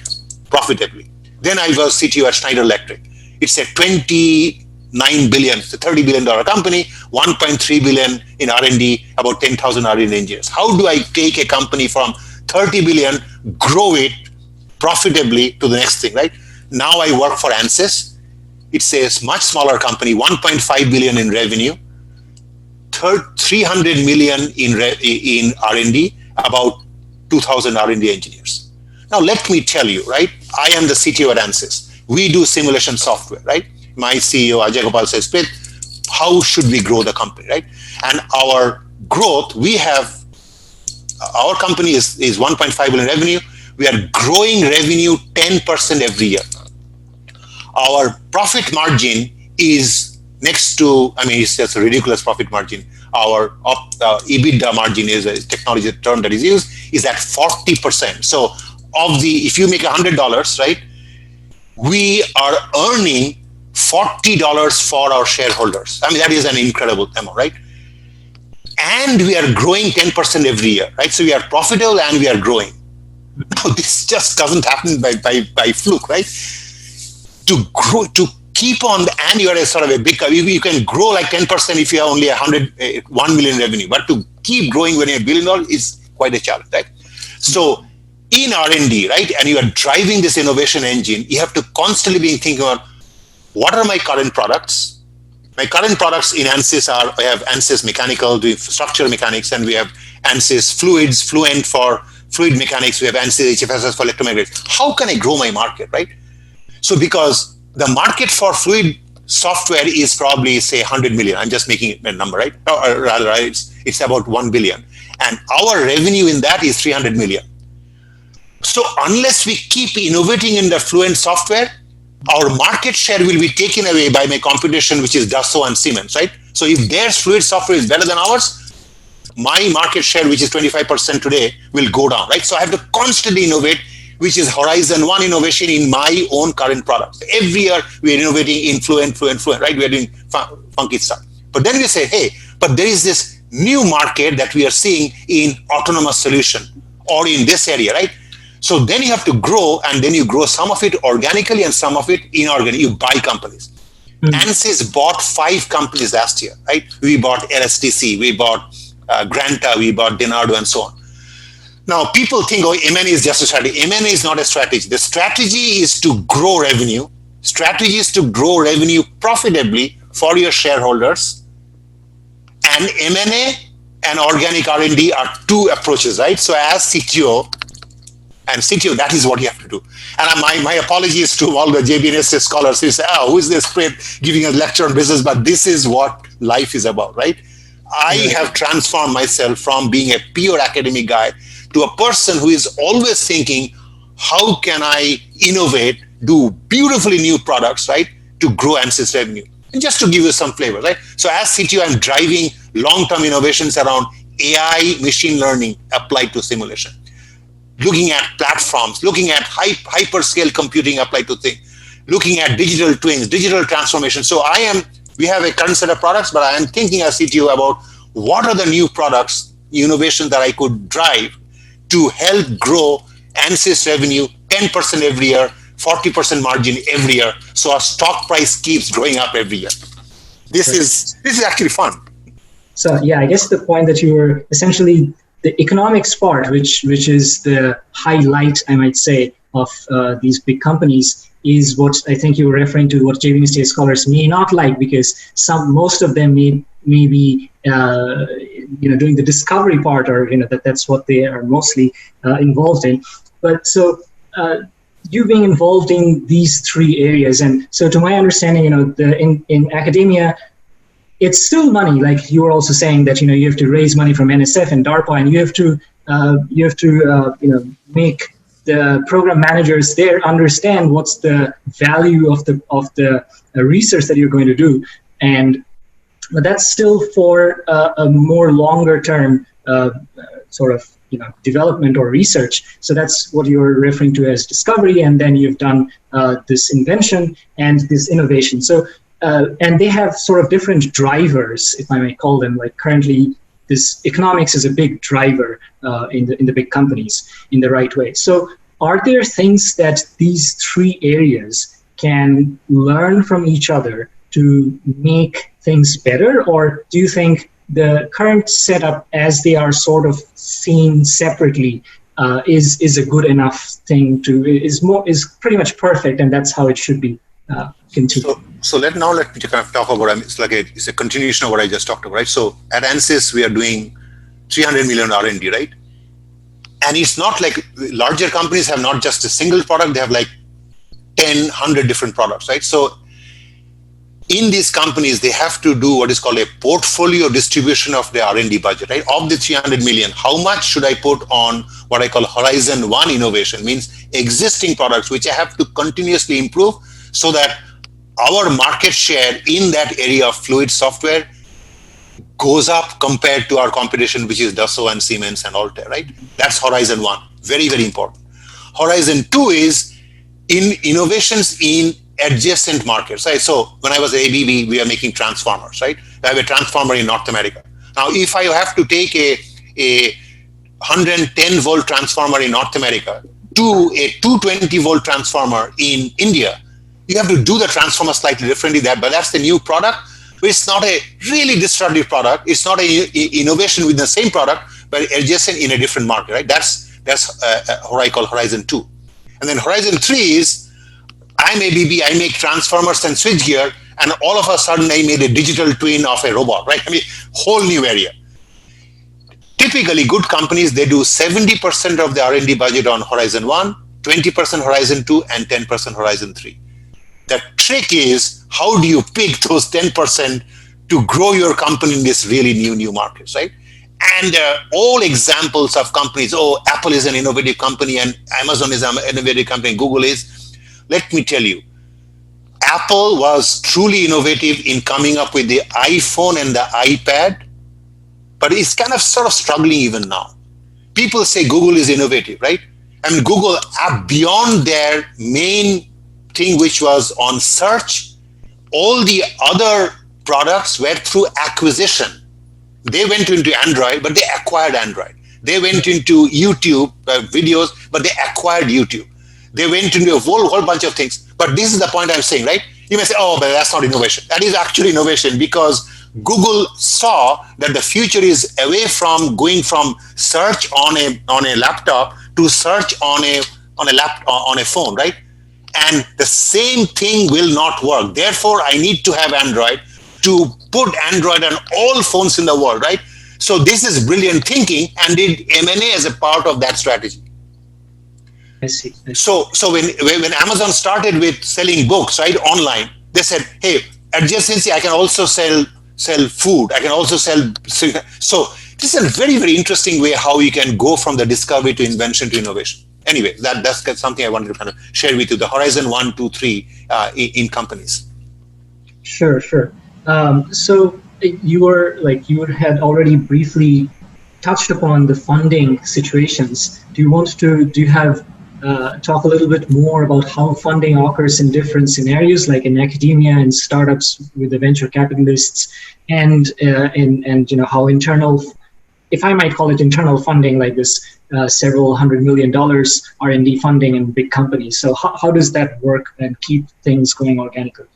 Profitably. Then I was CTO at Schneider Electric. It's a 29 billion, it's a $30 billion company, 1.3 billion in R&D, about 10,000 R&D engineers. How do I take a company from 30 billion, grow it profitably to the next thing, right? Now I work for ANSYS. It's a much smaller company, 1.5 billion in revenue, 300 million in R&D, about 2,000 R&D engineers. Now let me tell you, right? I am the CTO at ANSYS. We do simulation software, right? My CEO, Ajay Gopal, says, Prith, how should we grow the company, right? And our growth, our company is 1.5 billion revenue. We are growing revenue 10% every year. Our profit margin is next to, it's just a ridiculous profit margin. Our EBITDA margin is a technology term that is used, is at 40%. So if you make $100, right, we are earning $40 for our shareholders. That is an incredible amount, right? And we are growing 10% every year, right? So we are profitable and we are growing. Now, this just doesn't happen by fluke, right? To grow, to keep on, and you are a sort of a big, you can grow like 10% if you have only 1 million revenue, but to keep growing when you're $1 billion is quite a challenge, right? So in R&D, right, and you are driving this innovation engine, you have to constantly be thinking about, what are my current products? My current products in ANSYS are, I have ANSYS Mechanical, doing structural mechanics, and we have ANSYS Fluids, Fluent for fluid mechanics, we have ANSYS HFSS for electromagnetics. How can I grow my market, right? So because the market for fluid software is probably, say, 100 million. I'm just making a number, right? Or rather, it's about 1 billion. And our revenue in that is 300 million. So unless we keep innovating in the Fluent software, our market share will be taken away by my competition, which is Dassault and Siemens, right? So if their fluid software is better than ours, my market share, which is 25% today, will go down, right? So I have to constantly innovate, which is Horizon 1 innovation in my own current products. Every year we are innovating in Fluent, right? We are doing funky stuff. But then we say, hey, but there is this new market that we are seeing in autonomous solution or in this area, right? So then you have to grow, and then you grow some of it organically and some of it inorganically. You buy companies. ANSYS bought 5 companies last year, right? We bought LSTC, we bought Granta, we bought Denardo, and so on. Now, people think, oh, M&A is just a strategy. M&A is not a strategy. The strategy is to grow revenue. Strategy is to grow revenue profitably for your shareholders. And M&A and organic R&D are 2 approaches, right? So as CTO, that is what you have to do. And my apologies to all the JBNSTS scholars who say, oh, who is this Prith giving a lecture on business? But this is what life is about, right? I have transformed myself from being a pure academic guy to a person who is always thinking, how can I innovate, do beautifully new products, right, to grow ANSYS revenue? And just to give you some flavor, right? So as CTO, I'm driving long-term innovations around AI, machine learning applied to simulation. Looking at platforms, looking at hyperscale computing applied to things, looking at digital twins, digital transformation. So we have a current set of products, but I am thinking as CTO about what are the new products, innovations that I could drive to help grow ANSYS revenue 10% every year, 40% margin every year, so our stock price keeps growing up every year. This is actually fun. So yeah, I guess the point that you were essentially the economics part, which is the highlight, I might say, of these big companies, is what I think you were referring to, what JBNSTS scholars may not like, because most of them may be doing the discovery part, or that's what they are mostly involved in. But so you being involved in these 3 areas, and so to my understanding, in academia, it's still money. Like you were also saying that you have to raise money from NSF and DARPA, and you have to make the program managers there understand what's the value of the research that you're going to do, but that's still for a more longer term sort of development or research. So that's what you're referring to as discovery, and then you've done this invention and this innovation. So and they have sort of different drivers, if I may call them. Like currently, this economics is a big driver in the big companies in the right way. So are there things that these 3 areas can learn from each other to make things better, or do you think the current setup, as they are sort of seen separately, is a good enough thing is pretty much perfect, and that's how it should be continued? So let me kind of talk about. It's a continuation of what I just talked about, right? So at ANSYS we are doing 300 million R&D, right? And it's not like larger companies have not just a single product; they have like 10, 100 different products, right? So in these companies, they have to do what is called a portfolio distribution of their R&D budget, right? Of the 300 million, how much should I put on what I call Horizon 1 innovation? Means existing products, which I have to continuously improve so that our market share in that area of fluid software goes up compared to our competition, which is Dassault and Siemens and Altair, right? That's Horizon 1, very, very important. Horizon 2 is in innovations in adjacent markets, right? So when I was at ABB, we are making transformers, right? I have a transformer in North America. Now, if I have to take a 110 volt transformer in North America to a 220 volt transformer in India, you have to do the transformer slightly differently there, but that's the new product. It's not a really disruptive product. It's not an innovation with the same product, but adjacent in a different market, right? That's what I call Horizon 2. And then Horizon 3 is, I'm ABB, I make transformers and switchgear, and all of a sudden I made a digital twin of a robot, right? I mean, whole new area. Typically, good companies, they do 70% of the R&D budget on Horizon 1, 20% Horizon 2, and 10% Horizon 3. The trick is, how do you pick those 10% to grow your company in this really new markets, right? And all examples of companies, Apple is an innovative company, and Amazon is an innovative company, and Google is. Let me tell you, Apple was truly innovative in coming up with the iPhone and the iPad, but it's kind of sort of struggling even now. People say Google is innovative, right? I mean, Google, beyond their main thing, which was on search, all the other products were through acquisition. They went into Android, but they acquired Android. They went into YouTube videos, but they acquired YouTube. They went into a whole bunch of things. But this is the point I'm saying, right? You may say, oh, but that's not innovation. That is actually innovation, because Google saw that the future is away from going from search on a laptop to search on a phone, right? And the same thing will not work. Therefore, I need to have Android to put Android on all phones in the world, right? So this is brilliant thinking, and did M&A as a part of that strategy. I see. So when Amazon started with selling books, right, online, they said, hey, adjacency, I can also sell food. I can also sell. So this is a very, very interesting way how you can go from the discovery to invention to innovation. Anyway, that's something I wanted to kind of share with you, the horizon 1, 2, 3 in companies. Sure. So you had already briefly touched upon the funding situations. Do you have talk a little bit more about how funding occurs in different scenarios, like in academia and startups with the venture capitalists, and how internal, if I might call it internal funding, like this several $100 million R&D funding in big companies. So how does that work and keep things going organically?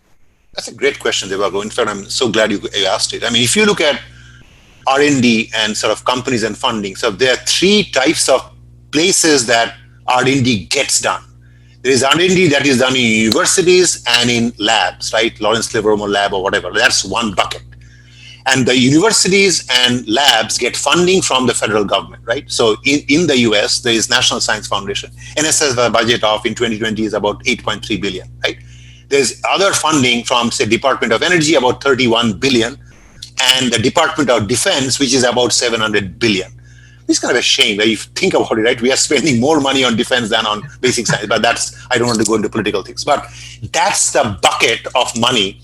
That's a great question, Debarghya. In fact, I'm so glad you asked it. I mean, if you look at R&D and sort of companies and funding, so there are 3 types of places that R&D gets done. There is R&D that is done in universities and in labs, right? Lawrence Livermore Lab or whatever. That's one bucket. And the universities and labs get funding from the federal government, right? So in the US, there is National Science Foundation. NSF budget of in 2020 is about 8.3 billion, right? There's other funding from, say, Department of Energy, about 31 billion, and the Department of Defense, which is about 700 billion. It's kind of a shame that you think about it, right? We are spending more money on defense than on basic science, but I don't want to go into political things. But that's the bucket of money.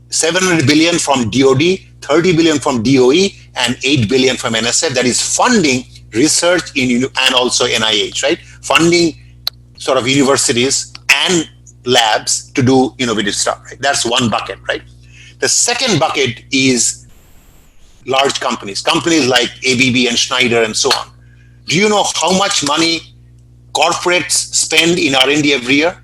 700 billion from DOD, 30 billion from DOE, and 8 billion from NSF. That is funding research and also NIH, right? Funding sort of universities and labs to do innovative stuff, right? That's one bucket, right? The second bucket is large companies like ABB and Schneider and so on. Do you know how much money corporates spend in R&D every year?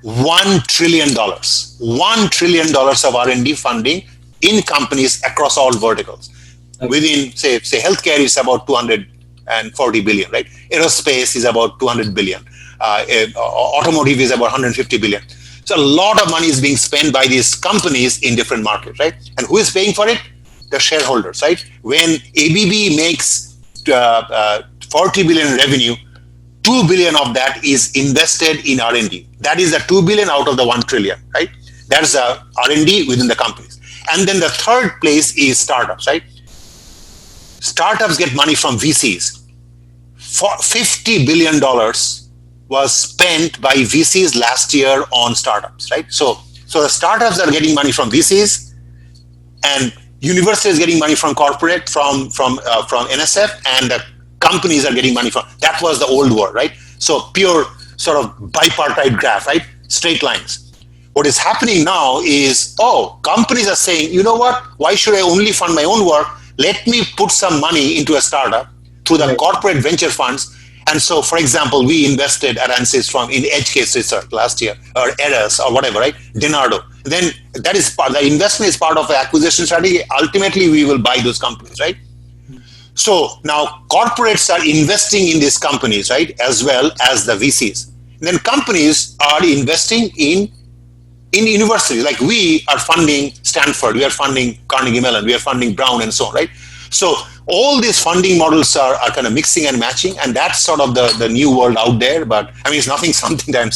$1 trillion. $1 trillion of R&D funding in companies across all verticals. Okay. Within, say healthcare is about 240 billion, right? Aerospace is about 200 billion. Automotive is about 150 billion. So a lot of money is being spent by these companies in different markets, right? And who is paying for it? The shareholders, right? When ABB makes 40 billion in revenue, 2 billion of that is invested in R&D. That is the 2 billion out of the 1 trillion, right? That's the R&D within the companies. And then the third place is startups, right? Startups get money from VCs. For $50 billion was spent by VCs last year on startups, right? So the startups are getting money from VCs, and universities getting money from corporate, from NSF, and the companies are getting money from. That was the old world, right? So pure sort of bipartite graph, right? Straight lines. What is happening now is, companies are saying, you know what? Why should I only fund my own work? Let me put some money into a startup through the corporate venture funds. And so, for example, we invested at ANSYS in edge case research last year, or ERAS, or whatever, right? Dinardo. Then that is the investment is part of the acquisition strategy. Ultimately, we will buy those companies, right? So now corporates are investing in these companies, right? As well as the VCs. And then companies are investing in universities. Like we are funding Stanford, we are funding Carnegie Mellon, we are funding Brown, and so on, right? So all these funding models are kind of mixing and matching, and that's sort of the new world out there. But I mean, it's something that I'm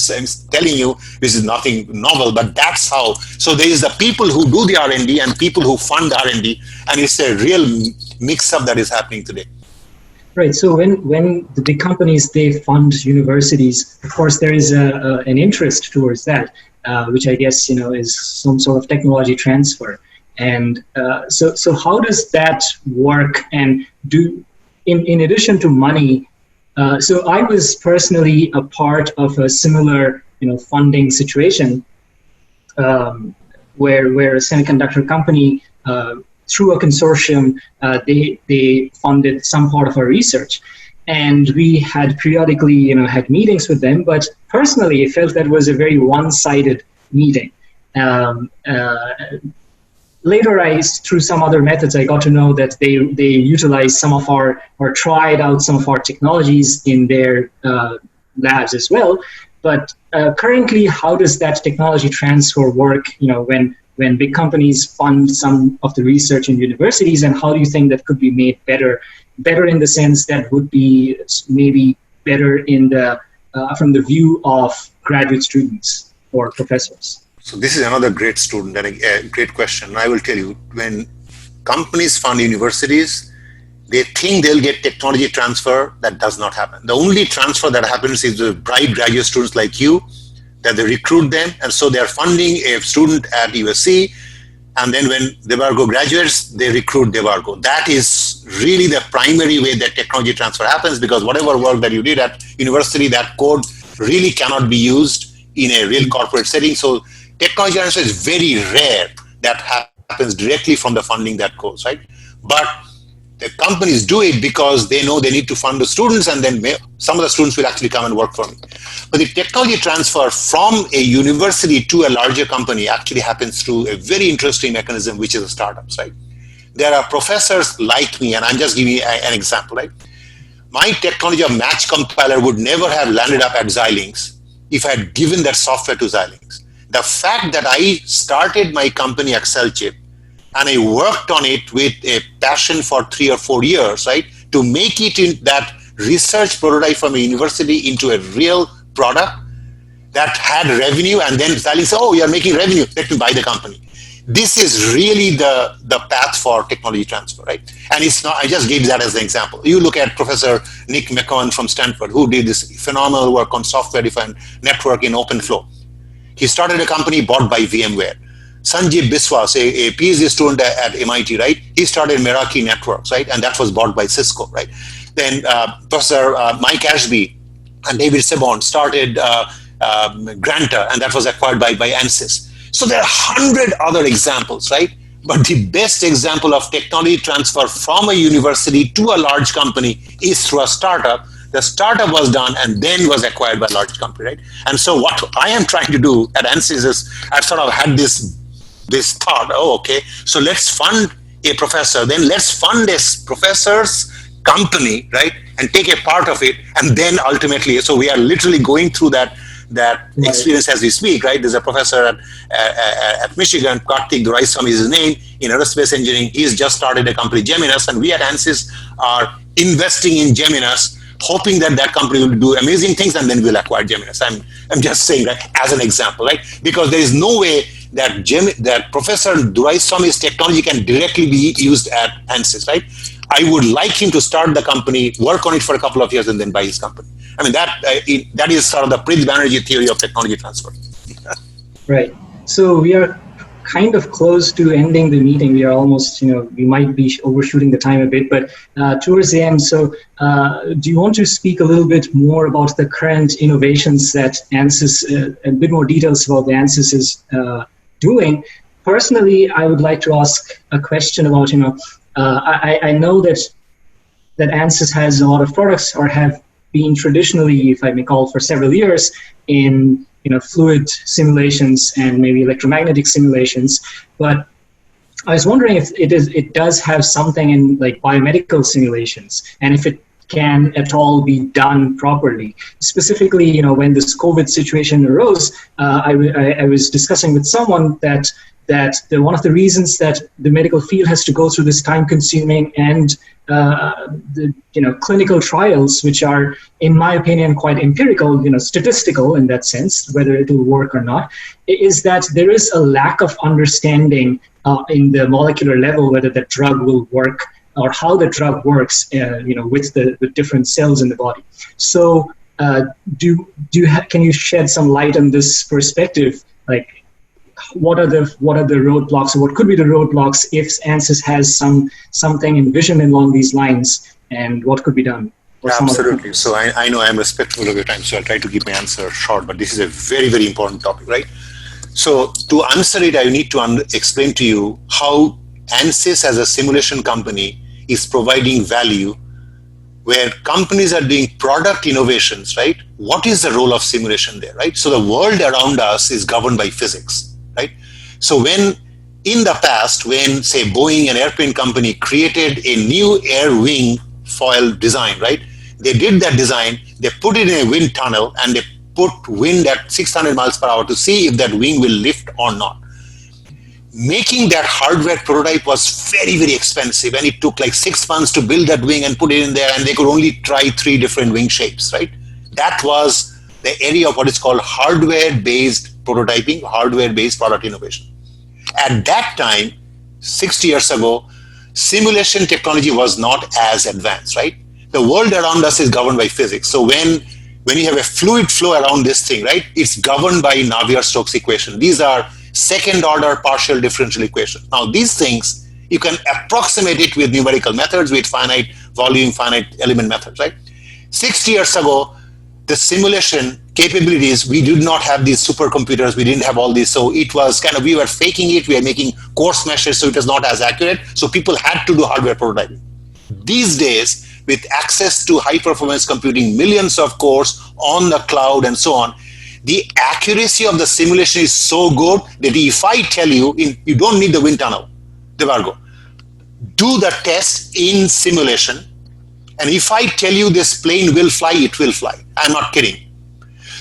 telling you, this is nothing novel, but that's how. So there is the people who do the R&D and people who fund R&D, and it's a real mix-up that is happening today. Right. So when the big companies, they fund universities, of course, there is an interest towards that, which I guess, is some sort of technology transfer. And so how does that work? And in addition to money, so I was personally a part of a similar, funding situation where a semiconductor company through a consortium, they funded some part of our research. And we had periodically, had meetings with them. But personally, I felt that was a very one-sided meeting. Later, through some other methods, I got to know that they utilized some of or tried out some of our technologies in their labs as well. But currently, how does that technology transfer work, when big companies fund some of the research in universities, and how do you think that could be made better in the sense that would be maybe better from the view of graduate students or professors? So this is another great student and a great question. I will tell you, when companies fund universities, they think they'll get technology transfer. That does not happen. The only transfer that happens is the bright graduate students like you, that they recruit them. And so they're funding a student at USC. And then when Debarghya graduates, they recruit Debarghya. That is really the primary way that technology transfer happens, because whatever work that you did at university, that code really cannot be used in a real corporate setting. So technology transfer is very rare that happens directly from the funding that goes, right? But the companies do it because they know they need to fund the students, and then some of the students will actually come and work for me. But the technology transfer from a university to a larger company actually happens through a very interesting mechanism, which is the startups, right? There are professors like me, and I'm just giving you an example, right? My technology of match compiler would never have landed up at Xilinx if I had given that software to Xilinx. The fact that I started my company AccelChip and I worked on it with a passion for 3 or 4 years, right, to make it in that research prototype from a university into a real product that had revenue, and then Xilinx said, oh, you're making revenue, let me buy the company. This is really the path for technology transfer, right? And it's not, I just gave that as an example. You look at Professor Nick McCowan from Stanford, who did this phenomenal work on software-defined network in OpenFlow. He started a company bought by VMware. Sanjeev Biswas, a PhD student at MIT, right? He started Meraki Networks, right? And that was bought by Cisco, right? Then Professor Mike Ashby and David Sebon started Granta, and that was acquired by ANSYS. So there are 100 other examples, right? But the best example of technology transfer from a university to a large company is through a startup. The startup was done and then was acquired by a large company, right? And so what I am trying to do at ANSYS is I've sort of had this thought, so let's fund a professor, then let's fund a professor's company, right? And take a part of it, and then ultimately, so we are literally going through that experience as we speak, right? There's a professor at Michigan, Karthik Duraiswamy is his name, in aerospace engineering. He's just started a company, Geminas, and we at ANSYS are investing in Geminas, hoping that company will do amazing things, and then we'll acquire Geminas. I'm just saying that as an example, right? Because there is no way that Professor Duraiswamy's technology can directly be used at ANSYS, right? I would like him to start the company, work on it for a couple of years, and then buy his company. I mean, that is sort of the Prithviraj Banerjee theory of technology transfer. Right. So we are kind of close to ending the meeting. We are almost, we might be overshooting the time a bit, but towards the end. So do you want to speak a little bit more about the current innovations that ANSYS, a bit more details about the ANSYS is doing? Personally, I would like to ask a question about, I know that ANSYS has a lot of products, or have been traditionally, if I may call, for several years in fluid simulations and maybe electromagnetic simulations. But I was wondering if it does have something in like biomedical simulations, and if it can at all be done properly. Specifically, when this COVID situation arose, I was discussing with someone that one of the reasons that the medical field has to go through this time-consuming and clinical trials, which are, in my opinion, quite empirical, statistical in that sense, whether it will work or not, is that there is a lack of understanding in the molecular level whether the drug will work or how the drug works, with different cells in the body. So, can you shed some light on this perspective? Like, what are the roadblocks, or what could be the roadblocks if ANSYS has something envisioned along these lines, and what could be done? Absolutely. So I know I'm respectful of your time, so I'll try to keep my answer short, but this is a very, very important topic, right? So to answer it, I need to explain to you how ANSYS as a simulation company is providing value where companies are doing product innovations, right? What is the role of simulation there, right? So the world around us is governed by physics, right? So when in the past, when say Boeing, an airplane company, created a new air wing foil design, right? They did that design, they put it in a wind tunnel and they put wind at 600 miles per hour to see if that wing will lift or not. Making that hardware prototype was very, very expensive, and it took like 6 months to build that wing and put it in there, and they could only try 3 different wing shapes, right? That was the area of what is called hardware-based prototyping, hardware-based product innovation. At that time, 60 years ago, simulation technology was not as advanced, right? The world around us is governed by physics. So when you have a fluid flow around this thing, right, it's governed by Navier-Stokes equation. These are second order partial differential equations. Now these things, you can approximate it with numerical methods, with finite volume, finite element methods, right? 60 years ago, the simulation capabilities, we did not have these supercomputers, we didn't have all these, so it was kind of, we were faking it, we were making coarse meshes, so it was not as accurate, so people had to do hardware prototyping. These days, with access to high performance computing, millions of cores on the cloud and so on, the accuracy of the simulation is so good that if I tell you, you don't need the wind tunnel, Debarghya, do the test in simulation, and if I tell you this plane will fly, it will fly. I'm not kidding.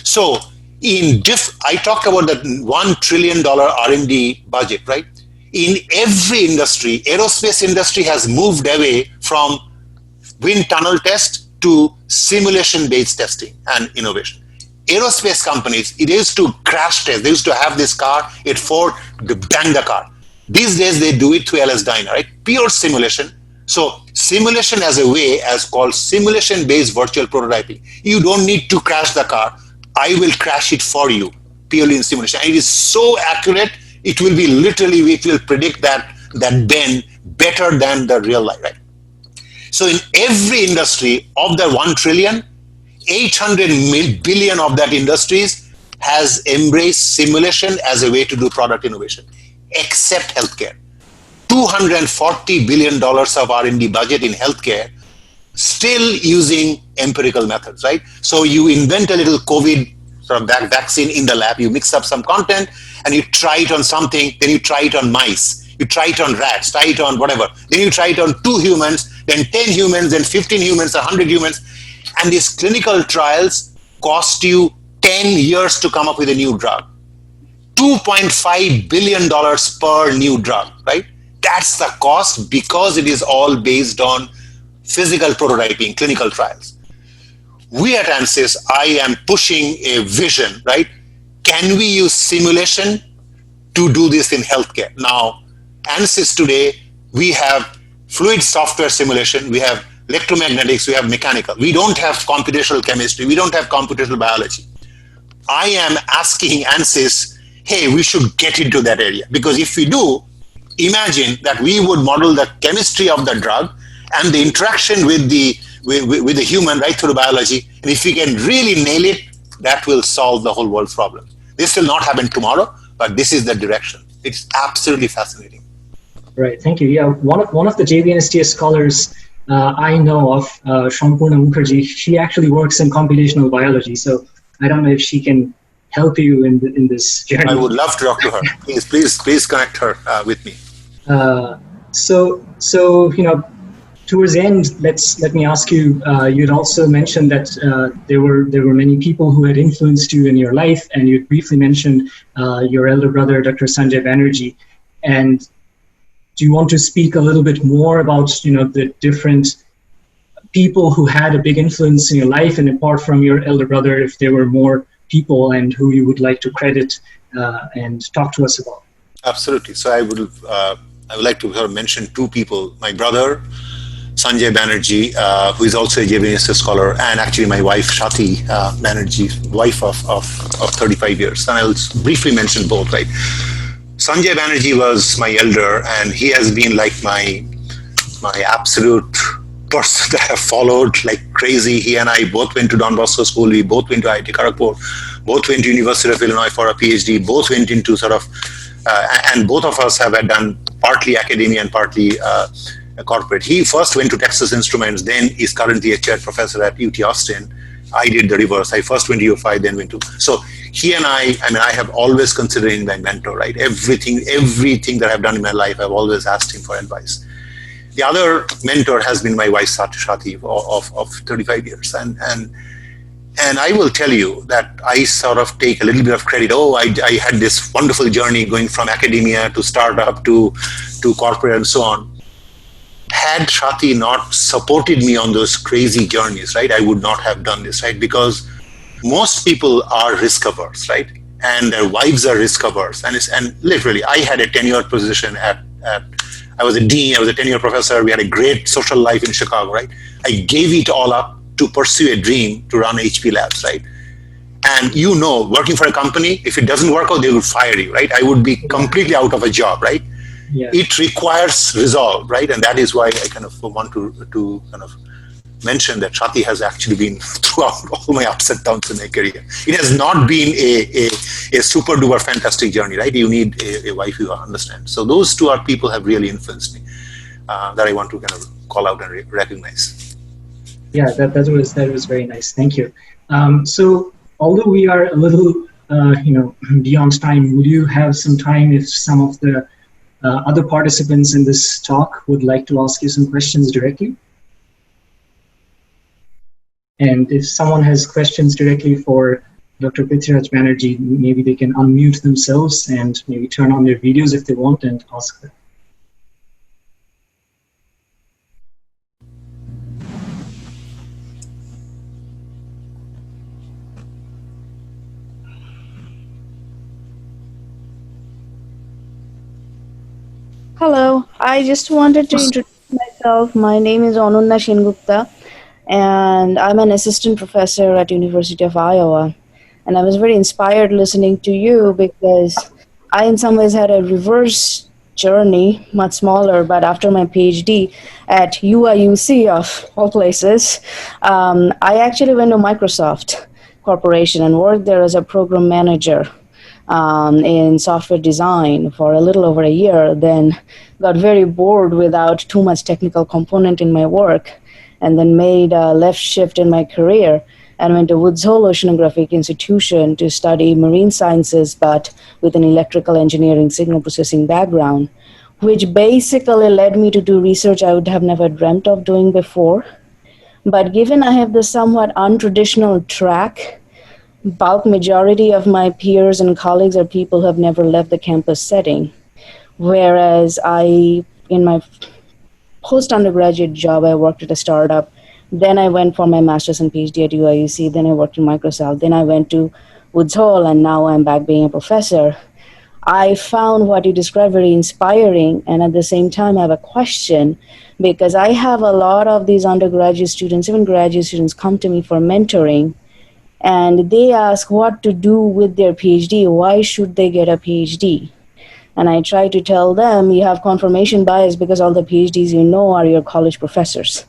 So I talked about that $1 trillion R&D budget, right? In every industry, aerospace industry has moved away from wind tunnel test to simulation-based testing and innovation. Aerospace companies, it used to crash test. They used to have this car, it Ford, they bang the car. These days, they do it through LS Dyna, right? Pure simulation. So simulation as a way, as called simulation-based virtual prototyping. You don't need to crash the car. I will crash it for you, purely in simulation. And it is so accurate, it will be literally, it will predict that bend better than the real life, right? So in every industry of the 1 trillion, 800 billion of that industries has embraced simulation as a way to do product innovation, except healthcare. $240 billion of R&D budget in healthcare, still using empirical methods, right? So you invent a little COVID sort of vaccine in the lab, you mix up some content, and you try it on something, then you try it on mice, you try it on rats, try it on whatever, then you try it on 2 humans, then 10 humans, then 15 humans, 100 humans, and these clinical trials cost you 10 years to come up with a new drug. $2.5 billion per new drug, right? That's the cost because it is all based on physical prototyping, clinical trials. We at ANSYS, I am pushing a vision, right? Can we use simulation to do this in healthcare? Now, ANSYS today, we have fluid software simulation, we have electromagnetics, we have mechanical. We don't have computational chemistry, we don't have computational biology. I am asking ANSYS, hey, we should get into that area. Because if we do, imagine that we would model the chemistry of the drug and the interaction with the human right through biology. And if we can really nail it, that will solve the whole world's problems. This will not happen tomorrow, but this is the direction. It's absolutely fascinating. Right, thank you. Yeah, one of the JBNSTS scholars I know of, Shampurna Mukherjee, she actually works in computational biology. So I don't know if she can help you in this journey. I would love to talk to her. Please connect her with me. So towards the end, let me ask you. You'd also mentioned that there were many people who had influenced you in your life, and you briefly mentioned your elder brother, Dr. Sanjay Banerjee. And do you want to speak a little bit more about the different people who had a big influence in your life, and apart from your elder brother, if there were more people and who you would like to credit and talk to us about? Absolutely. So I would like to mention 2 people: my brother Sanjay Banerjee, who is also a JBNSTS scholar, and actually my wife Shati Banerjee, wife of 35 years. And I'll briefly mention both. Right. Sanjay Banerjee was my elder, and he has been like my absolute person that I have followed like crazy. He and I both went to Don Bosco School. We both went to IIT Kharagpur. Both went to University of Illinois for a Ph.D. Both went into sort of and both of us have done partly academia and partly corporate. He first went to Texas Instruments, then is currently a chair professor at UT Austin. I did the reverse. I first went to UFI, then went to. So he and I have always considered him my mentor, right? Everything that I've done in my life, I've always asked him for advice. The other mentor has been my wife, Shati, of 35 years. And I will tell you that I sort of take a little bit of credit. I had this wonderful journey going from academia to startup to corporate and so on. Had Shati not supported me on those crazy journeys, right, I would not have done this, right? Because most people are risk averse, right? And their wives are risk averse. And literally, I had a tenured position I was a dean, I was a tenured professor. We had a great social life in Chicago, right? I gave it all up to pursue a dream to run HP Labs, right? And working for a company, if it doesn't work out, they will fire you, right? I would be completely out of a job, right? Yeah. It requires resolve, right? And that is why I kind of want to kind of mention that Shati has actually been throughout all my ups and downs in my career. It has not been a super duper fantastic journey, right? You need a wife who understands. So those two people have really influenced me that I want to kind of call out and recognize. Yeah, that was very nice. Thank you. So although we are a little beyond time, would you have some time if some of the other participants in this talk would like to ask you some questions directly? And if someone has questions directly for Dr. Prithviraj Banerjee, maybe they can unmute themselves and maybe turn on their videos if they want and ask them. Hello, I just wanted to introduce myself. My name is Anunna Shengupta, and I'm an assistant professor at University of Iowa. And I was very inspired listening to you because I in some ways had a reverse journey, much smaller, but after my PhD at UIUC of all places, I actually went to Microsoft Corporation and worked there as a program manager in software design for a little over a year, then got very bored without too much technical component in my work, and then made a left shift in my career and went to Woods Hole Oceanographic Institution to study marine sciences, but with an electrical engineering signal processing background, which basically led me to do research I would have never dreamt of doing before. But given I have this somewhat untraditional track, bulk majority of my peers and colleagues are people who have never left the campus setting. Whereas in my post-undergraduate job, I worked at a startup. Then I went for my master's and PhD at UIUC. Then I worked in Microsoft. Then I went to Woods Hole, and now I'm back being a professor. I found what you described very inspiring, and at the same time, I have a question, because I have a lot of these undergraduate students, even graduate students, come to me for mentoring, and they ask what to do with their PhD. Why should they get a PhD? And I try to tell them, you have confirmation bias because all the PhDs you know are your college professors.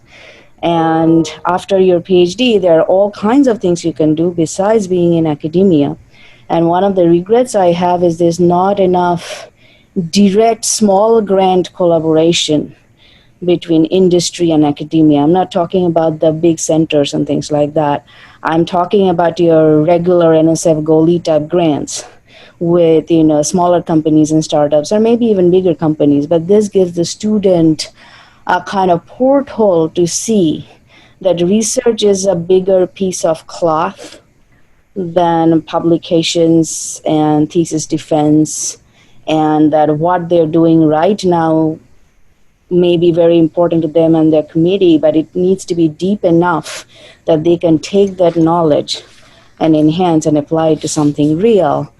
And after your PhD, there are all kinds of things you can do besides being in academia. And one of the regrets I have is there's not enough direct small grant collaboration between industry and academia. I'm not talking about the big centers and things like that. I'm talking about your regular NSF Goalie type grants with smaller companies and startups, or maybe even bigger companies. But this gives the student a kind of porthole to see that research is a bigger piece of cloth than publications and thesis defense, and that what they're doing right now may be very important to them and their committee, but it needs to be deep enough that they can take that knowledge and enhance and apply it to something real.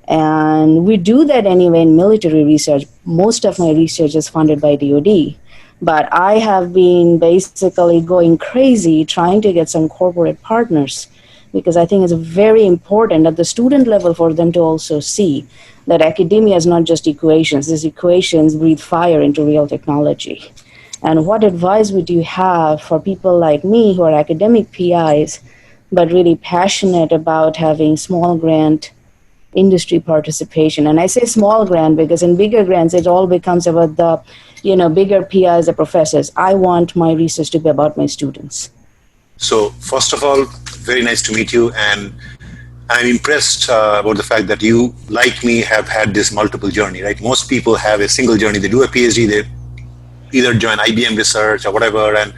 And we do that anyway in military research. Most of my research is funded by DoD, but I have been basically going crazy trying to get some corporate partners, because I think it's very important at the student level for them to also see that academia is not just equations. These equations breathe fire into real technology. And what advice would you have for people like me who are academic PIs, but really passionate about having small grant industry participation. And I say small grant because in bigger grants, it all becomes about the, bigger PIs, the professors. I want my research to be about my students. So first of all, very nice to meet you, and I'm impressed about the fact that you, like me, have had this multiple journey, right? Most people have a single journey. They do a PhD, they either join IBM research or whatever, and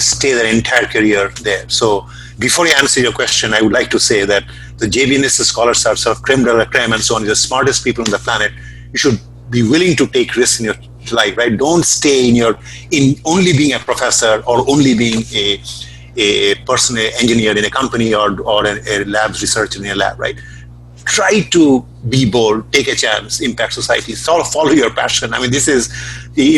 stay their entire career there. So before I answer your question, I would like to say that the JBNSTS scholars are sort of creme de la creme and so on, the smartest people on the planet. You should be willing to take risks in your life, right? Don't stay in only being a professor or only being a person, an engineer in a company or a labs researcher in a lab, right? Try to be bold, take a chance, impact society, sort of follow your passion. I mean, if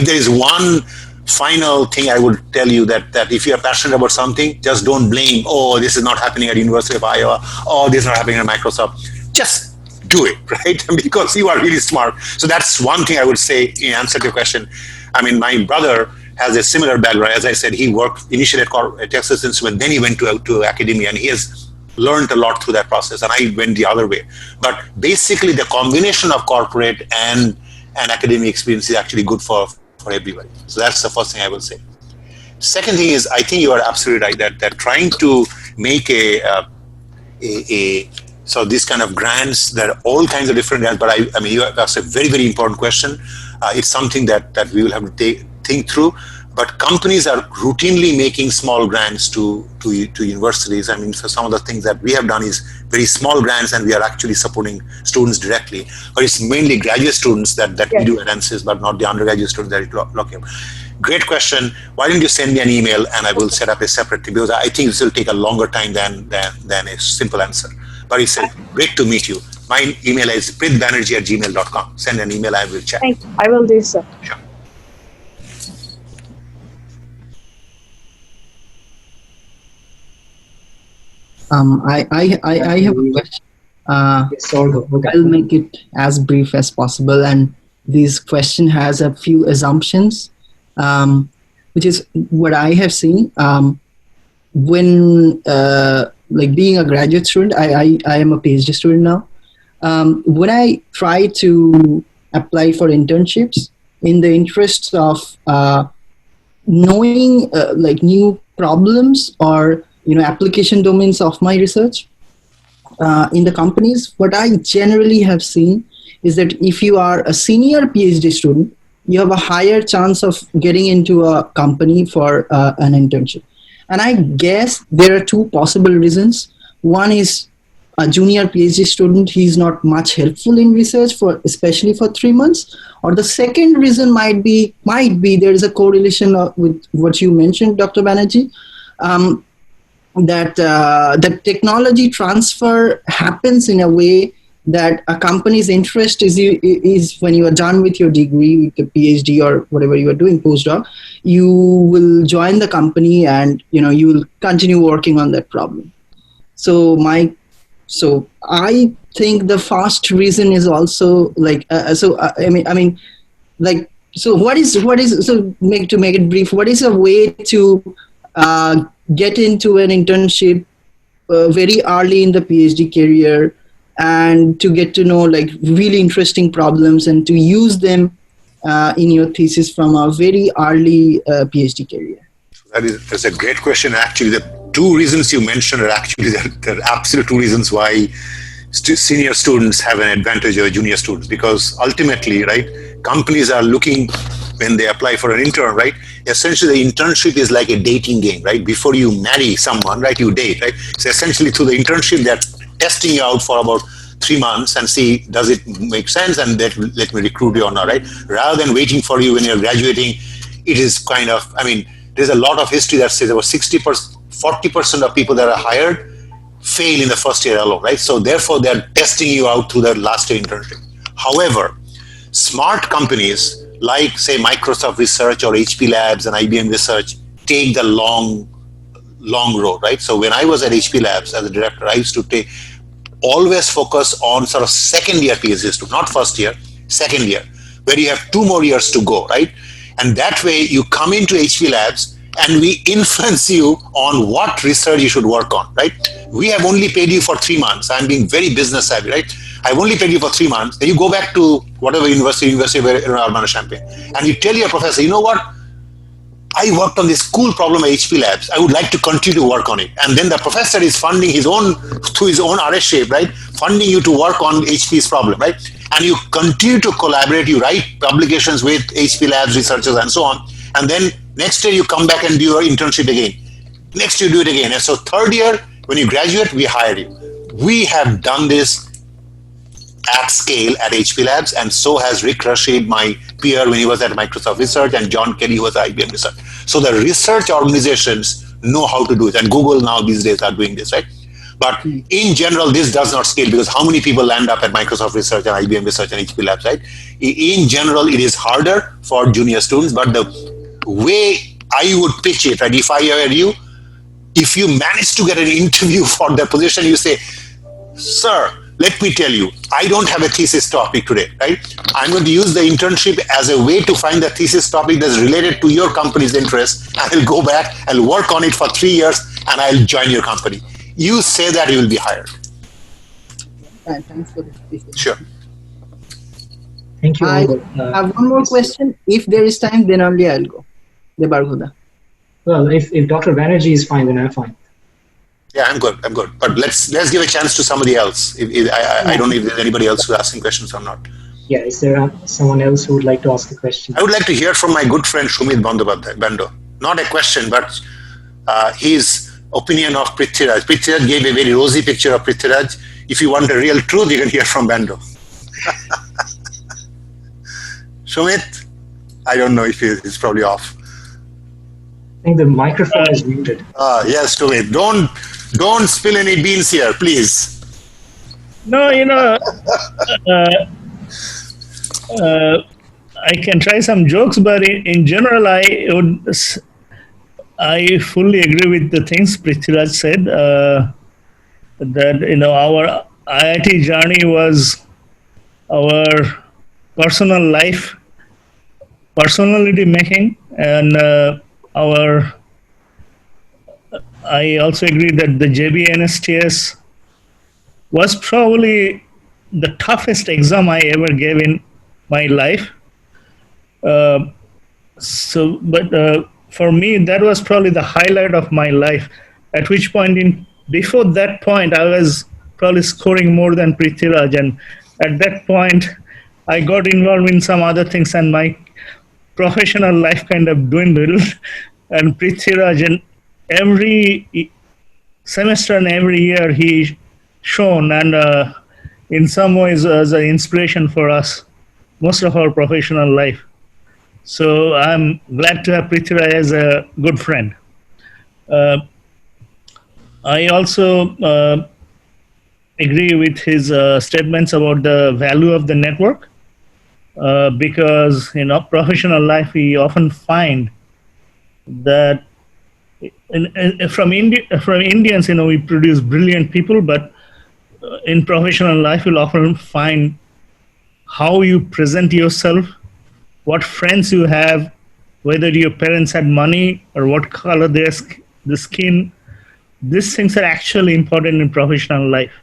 there is one final thing I would tell you, that if you are passionate about something, just don't blame, oh, this is not happening at University of Iowa, oh, this is not happening at Microsoft. Just do it, right? Because you are really smart. So that's one thing I would say in answer to your question. I mean, my brother has a similar background. As I said, he worked initially at Texas Instruments, then he went to academia, and he has learned a lot through that process, and I went the other way. But basically, the combination of corporate and academic experience is actually good for everybody. So that's the first thing I will say. Second thing is, I think you are absolutely right that trying to make so these kind of grants, there are all kinds of different grants, but I mean, you asked a very, very important question. It's something that we will have to think through. But companies are routinely making small grants to universities. I mean, for some of the things that we have done is very small grants, and we are actually supporting students directly. But it's mainly graduate students that we do at ANSYS, but not the undergraduate students that are looking. Great question. Why don't you send me an email and I will set up a separate thing, because I think this will take a longer time than a simple answer. But it's great to meet you. My email is prithviraj@gmail.com. Send an email, I will check. Thank you. I will do so. Sure. I have a question. I'll make it as brief as possible, and this question has a few assumptions, which is what I have seen. When like being a graduate student, I am a PhD student now. When I try to apply for internships in the interests of knowing like new problems or application domains of my research in the companies, what I generally have seen is that if you are a senior PhD student, you have a higher chance of getting into a company for an internship. And I guess there are two possible reasons. One is a junior PhD student, he's not much helpful in research, especially for 3 months. Or the second reason might be there is a correlation with what you mentioned, Dr. Banerjee, that technology transfer happens in a way that a company's interest is when you are done with your degree, with the PhD or whatever you are doing, postdoc, you will join the company and you will continue working on that problem. So I think the first reason is also like to make it brief, what is a way to get into an internship very early in the PhD career and to get to know like really interesting problems and to use them in your thesis from a very early PhD career? That's a great question. Actually, the two reasons you mentioned are actually the absolute two reasons why senior students have an advantage over junior students, because ultimately, right, companies are looking when they apply for an intern, right? Essentially, the internship is like a dating game, right? Before you marry someone, right, you date, right? So essentially, through the internship, they're testing you out for about 3 months and see, does it make sense, and let me recruit you or not, right? Rather than waiting for you when you're graduating, it is kind of, I mean, there's a lot of history that says about 40% of people that are hired fail in the first year alone, right? So therefore, they're testing you out through the last year internship. However, smart companies like, say, Microsoft Research or HP Labs and IBM Research take the long road, right? So when I was at HP Labs as a director, I used to always focus on sort of second year PhD students, not first year, second year, where you have 2 more years to go, right? And that way you come into HP Labs and we influence you on what research you should work on, right? We have only paid you for 3 months. I'm being very business savvy, right? I've only paid you for 3 months. Then you go back to whatever university where Urbana-Champaign, and you tell your professor, you know what? I worked on this cool problem at HP Labs. I would like to continue to work on it. And then the professor is funding through his own RS shape, right? Funding you to work on HP's problem, right? And you continue to collaborate. You write publications with HP Labs researchers and so on. And then next year you come back and do your internship again. Next year you do it again. And so third year, when you graduate, we hire you. We have done this at scale at HP Labs, and so has Rick Rashid, my peer when he was at Microsoft Research, and John Kelly, who was at IBM Research. So the research organizations know how to do it, and Google now these days are doing this, right? But in general, this does not scale, because how many people land up at Microsoft Research and IBM Research and HP Labs, right? In general, it is harder for junior students, but the way I would pitch it, right, if I were you, if you manage to get an interview for the position, you say, sir, let me tell you, I don't have a thesis topic today, right? I'm going to use the internship as a way to find the thesis topic that's related to your company's interest. I'll go back, I'll work on it for 3 years, and I'll join your company. You say that, you will be hired. Thanks for this. Sure. Thank you. I have one more question. If there is time, then only I'll go. Debarghya. Well, if Dr. Banerjee is fine, then I'm fine. Yeah, I'm good. But let's give a chance to somebody else. I don't know if there's anybody else who's asking questions or not. Yeah, is there someone else who would like to ask a question? I would like to hear from my good friend Shumit Bando. Not a question, but his opinion of Prithviraj. Prithviraj gave a very rosy picture of Prithviraj. If you want the real truth, you can hear from Bando. Shumit, I don't know if he's probably off. I think the microphone is muted. Yes, Shumit. Don't spill any beans here, please. No, I can try some jokes, but in general, I fully agree with the things Prithviraj said. That our IIT journey was our personal life, personality making, and I also agree that the JBNSTS was probably the toughest exam I ever gave in my life. But for me, that was probably the highlight of my life. At which point, before that point, I was probably scoring more than Prithviraj, and at that point, I got involved in some other things, and my professional life kind of dwindled. And Prithviraj, and every semester and every year, he shone, and in some ways as an inspiration for us, most of our professional life. So I'm glad to have Prithviraj as a good friend. I also agree with his statements about the value of the network, because in our professional life, we often find that from Indians, we produce brilliant people, but in professional life, you'll often find how you present yourself, what friends you have, whether your parents had money or what color the skin. These things are actually important in professional life.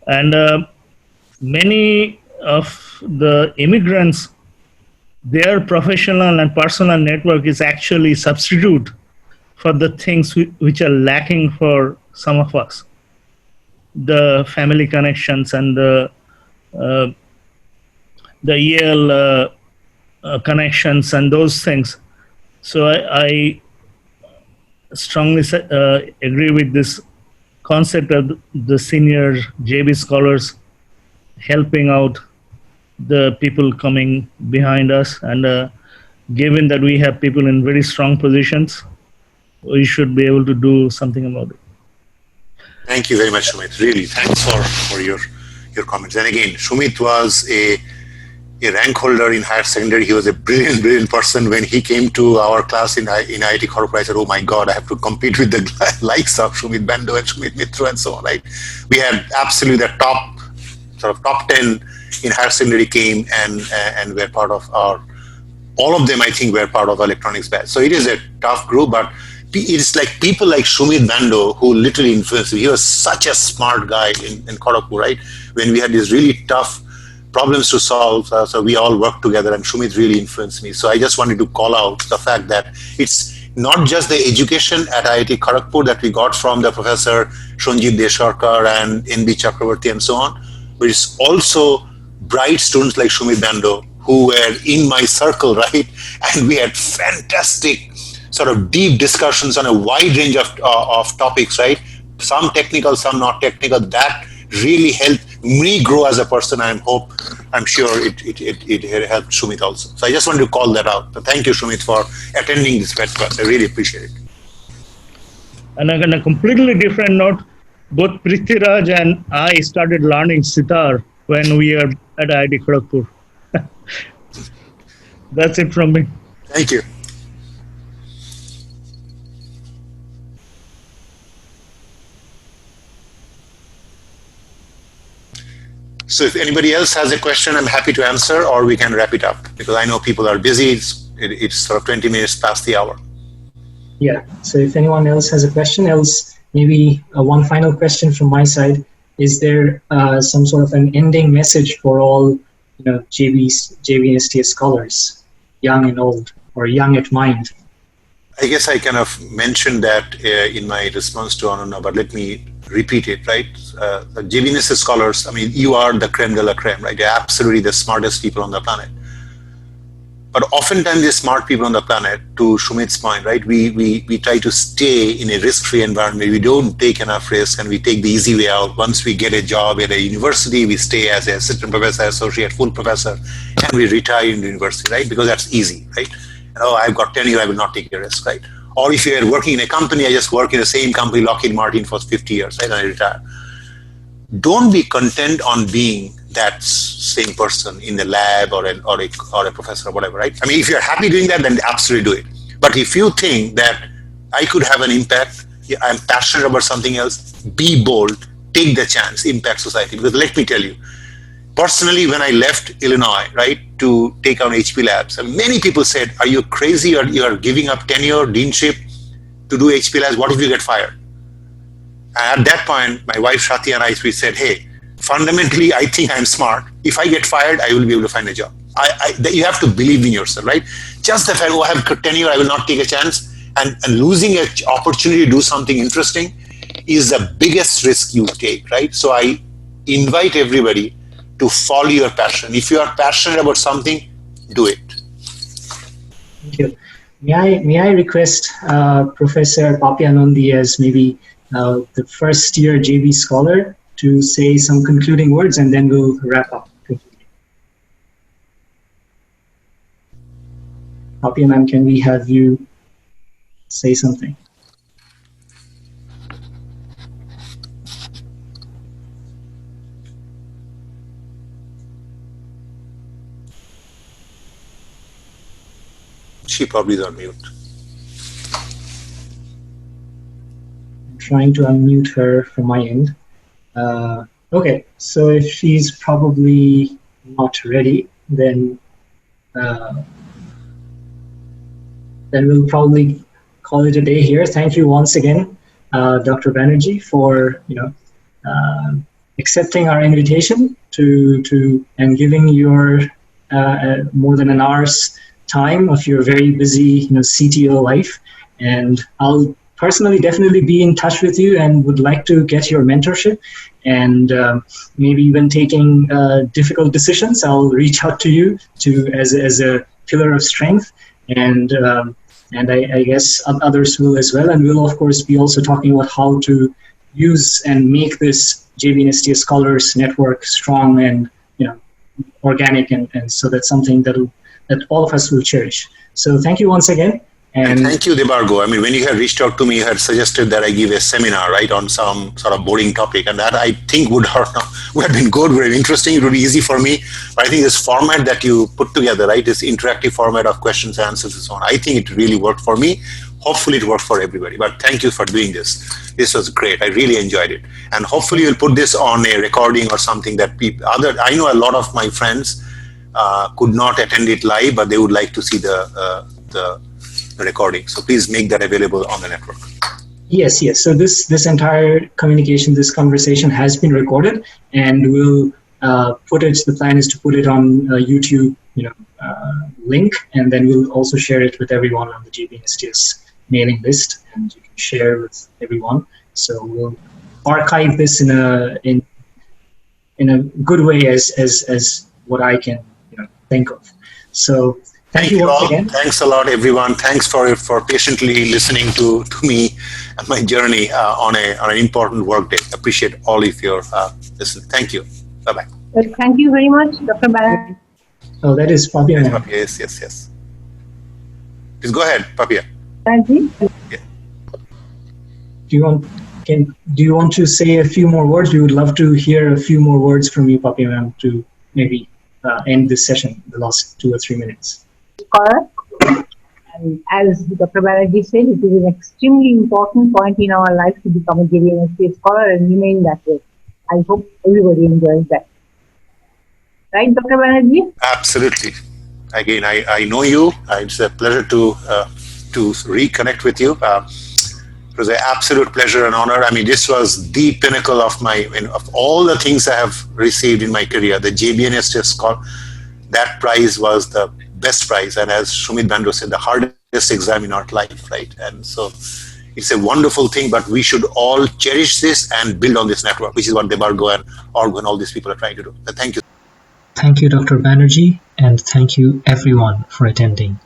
And many of the immigrants, their professional and personal network is actually substitute for the things which are lacking for some of us. The family connections and the Yale connections and those things. So I strongly agree with this concept of the senior JB scholars helping out the people coming behind us. And given that we have people in very strong positions, we should be able to do something about it. Thank you very much, Shumit. Really, thanks for your comments. And again, Shumit was a rank holder in higher secondary. He was a brilliant person. When he came to our class in IIT Kharagpur, I said, oh my God, I have to compete with the likes of Shumit Bando and Shumit Mitra and so on, right? We had absolutely the top 10 in higher secondary came and were part of all of them, I think, were part of electronics batch. So it is a tough group, but it's like people like Shumit Bando who literally influenced me. He was such a smart guy in Kharagpur, right? When we had these really tough problems to solve, so we all worked together, and Shumit really influenced me. So I just wanted to call out the fact that it's not just the education at IIT Kharagpur that we got from the Professor Shonjit Sarkar and N.B. Chakravarti and so on, but it's also bright students like Shumit Bando who were in my circle, right? And we had fantastic sort of deep discussions on a wide range of topics, right? Some technical, some not technical. That really helped me grow as a person. I'm sure it helped Shumit also. So I just wanted to call that out. So thank you, Shumit, for attending this webcast. I really appreciate it. And on a completely different note, both Prithviraj and I started learning sitar when we were at IIT Kharagpur. That's it from me. Thank you. So if anybody else has a question, I'm happy to answer, or we can wrap it up, because I know people are busy. It's sort of 20 minutes past the hour. Yeah, so if anyone else has a question, maybe one final question from my side. Is there some sort of an ending message for all JBNSTS scholars, young and old, or young at mind? I guess I kind of mentioned that in my response to Anuna, but let me repeat it, right? The JBNSTS scholars, I mean, you are the creme de la creme, right? You're absolutely the smartest people on the planet. But oftentimes the smart people on the planet, to Shumit's point, right, we try to stay in a risk-free environment. We don't take enough risk and we take the easy way out. Once we get a job at a university, we stay as an assistant professor, associate, full professor, and we retire in the university, right? Because that's easy, right? I've got tenure, I will not take a risk, right? Or if you're working in a company, I just work in the same company, Lockheed Martin, for 50 years, right? And I retire. Don't be content on being that same person in the lab or a professor or whatever, right? I mean, if you're happy doing that, then absolutely do it. But if you think that I could have an impact, I'm passionate about something else, be bold, take the chance, impact society. Because let me tell you, personally, when I left Illinois, right, to take on HP Labs, many people said, are you crazy, or you are giving up tenure, deanship to do HP Labs? What if you get fired? And at that point, my wife Shati and we said, hey, fundamentally, I think I'm smart. If I get fired, I will be able to find a job. You have to believe in yourself, right? Just the fact, I have tenure, I will not take a chance, and losing an opportunity to do something interesting is the biggest risk you take, right? So I invite everybody to follow your passion. If you are passionate about something, do it. Thank you. May I request Professor Papianondi, as maybe the first year JB scholar, to say some concluding words, and then we'll wrap up. Papia ma'am, can we have you say something? She probably is on mute. I'm trying to unmute her from my end. Okay, so if she's probably not ready, then we'll probably call it a day here. Thank you once again, Dr. Banerjee, for accepting our invitation to and giving your more than an hour's time of your very busy CTO life. And I'll personally definitely be in touch with you and would like to get your mentorship, and maybe when taking difficult decisions, I'll reach out to you as a pillar of strength, and I guess others will as well. And we'll of course be also talking about how to use and make this JBNSTS Scholars Network strong and organic, and so that's something that all of us will cherish. So thank you once again. And thank you, Debarghya. I mean, when you had reached out to me, you had suggested that I give a seminar, right, on some sort of boring topic, and that I think would have been good, very interesting. It would be easy for me. But I think this format that you put together, right, this interactive format of questions, answers, and so on, I think it really worked for me. Hopefully, it worked for everybody. But thank you for doing this. This was great. I really enjoyed it. And hopefully, you'll put this on a recording or something that I know a lot of my friends could not attend it live, but they would like to see the recording. So please make that available on the network. Yes. So this entire communication, this conversation has been recorded, and we'll put it. The plan is to put it on YouTube, link, and then we'll also share it with everyone on the JBNSTS mailing list, and you can share with everyone. So we'll archive this in a good way as what I can think of. So thank you once again. Thanks a lot, everyone. Thanks for patiently listening to me and my journey on an important work day. Appreciate all of your listen. Thank you. Bye bye. Well, thank you very much, Dr. Banerjee. Oh, that is Papia. Yes. Please go ahead, Papia. Banerjee? Yeah. Do you want to say a few more words? We would love to hear a few more words from you, Papia ma'am, to maybe end this session, the last 2 or 3 minutes. Scholar. And as Dr. Banerjee said, it is an extremely important point in our life to become a JBNSTS scholar and remain that way. I hope everybody enjoys that. Right, Dr. Banerjee? Absolutely. Again, I know you. It's a pleasure to reconnect with you. It was an absolute pleasure and honor. I mean, this was the pinnacle of of all the things I have received in my career. The JBNSTS Scholar, that prize was the best prize, and as Sumit Bandro said, the hardest exam in our life, right? And so it's a wonderful thing, but we should all cherish this and build on this network, which is what Debarghya and Org and all these people are trying to do. So thank you. Thank you, Dr. Banerjee, and thank you everyone for attending.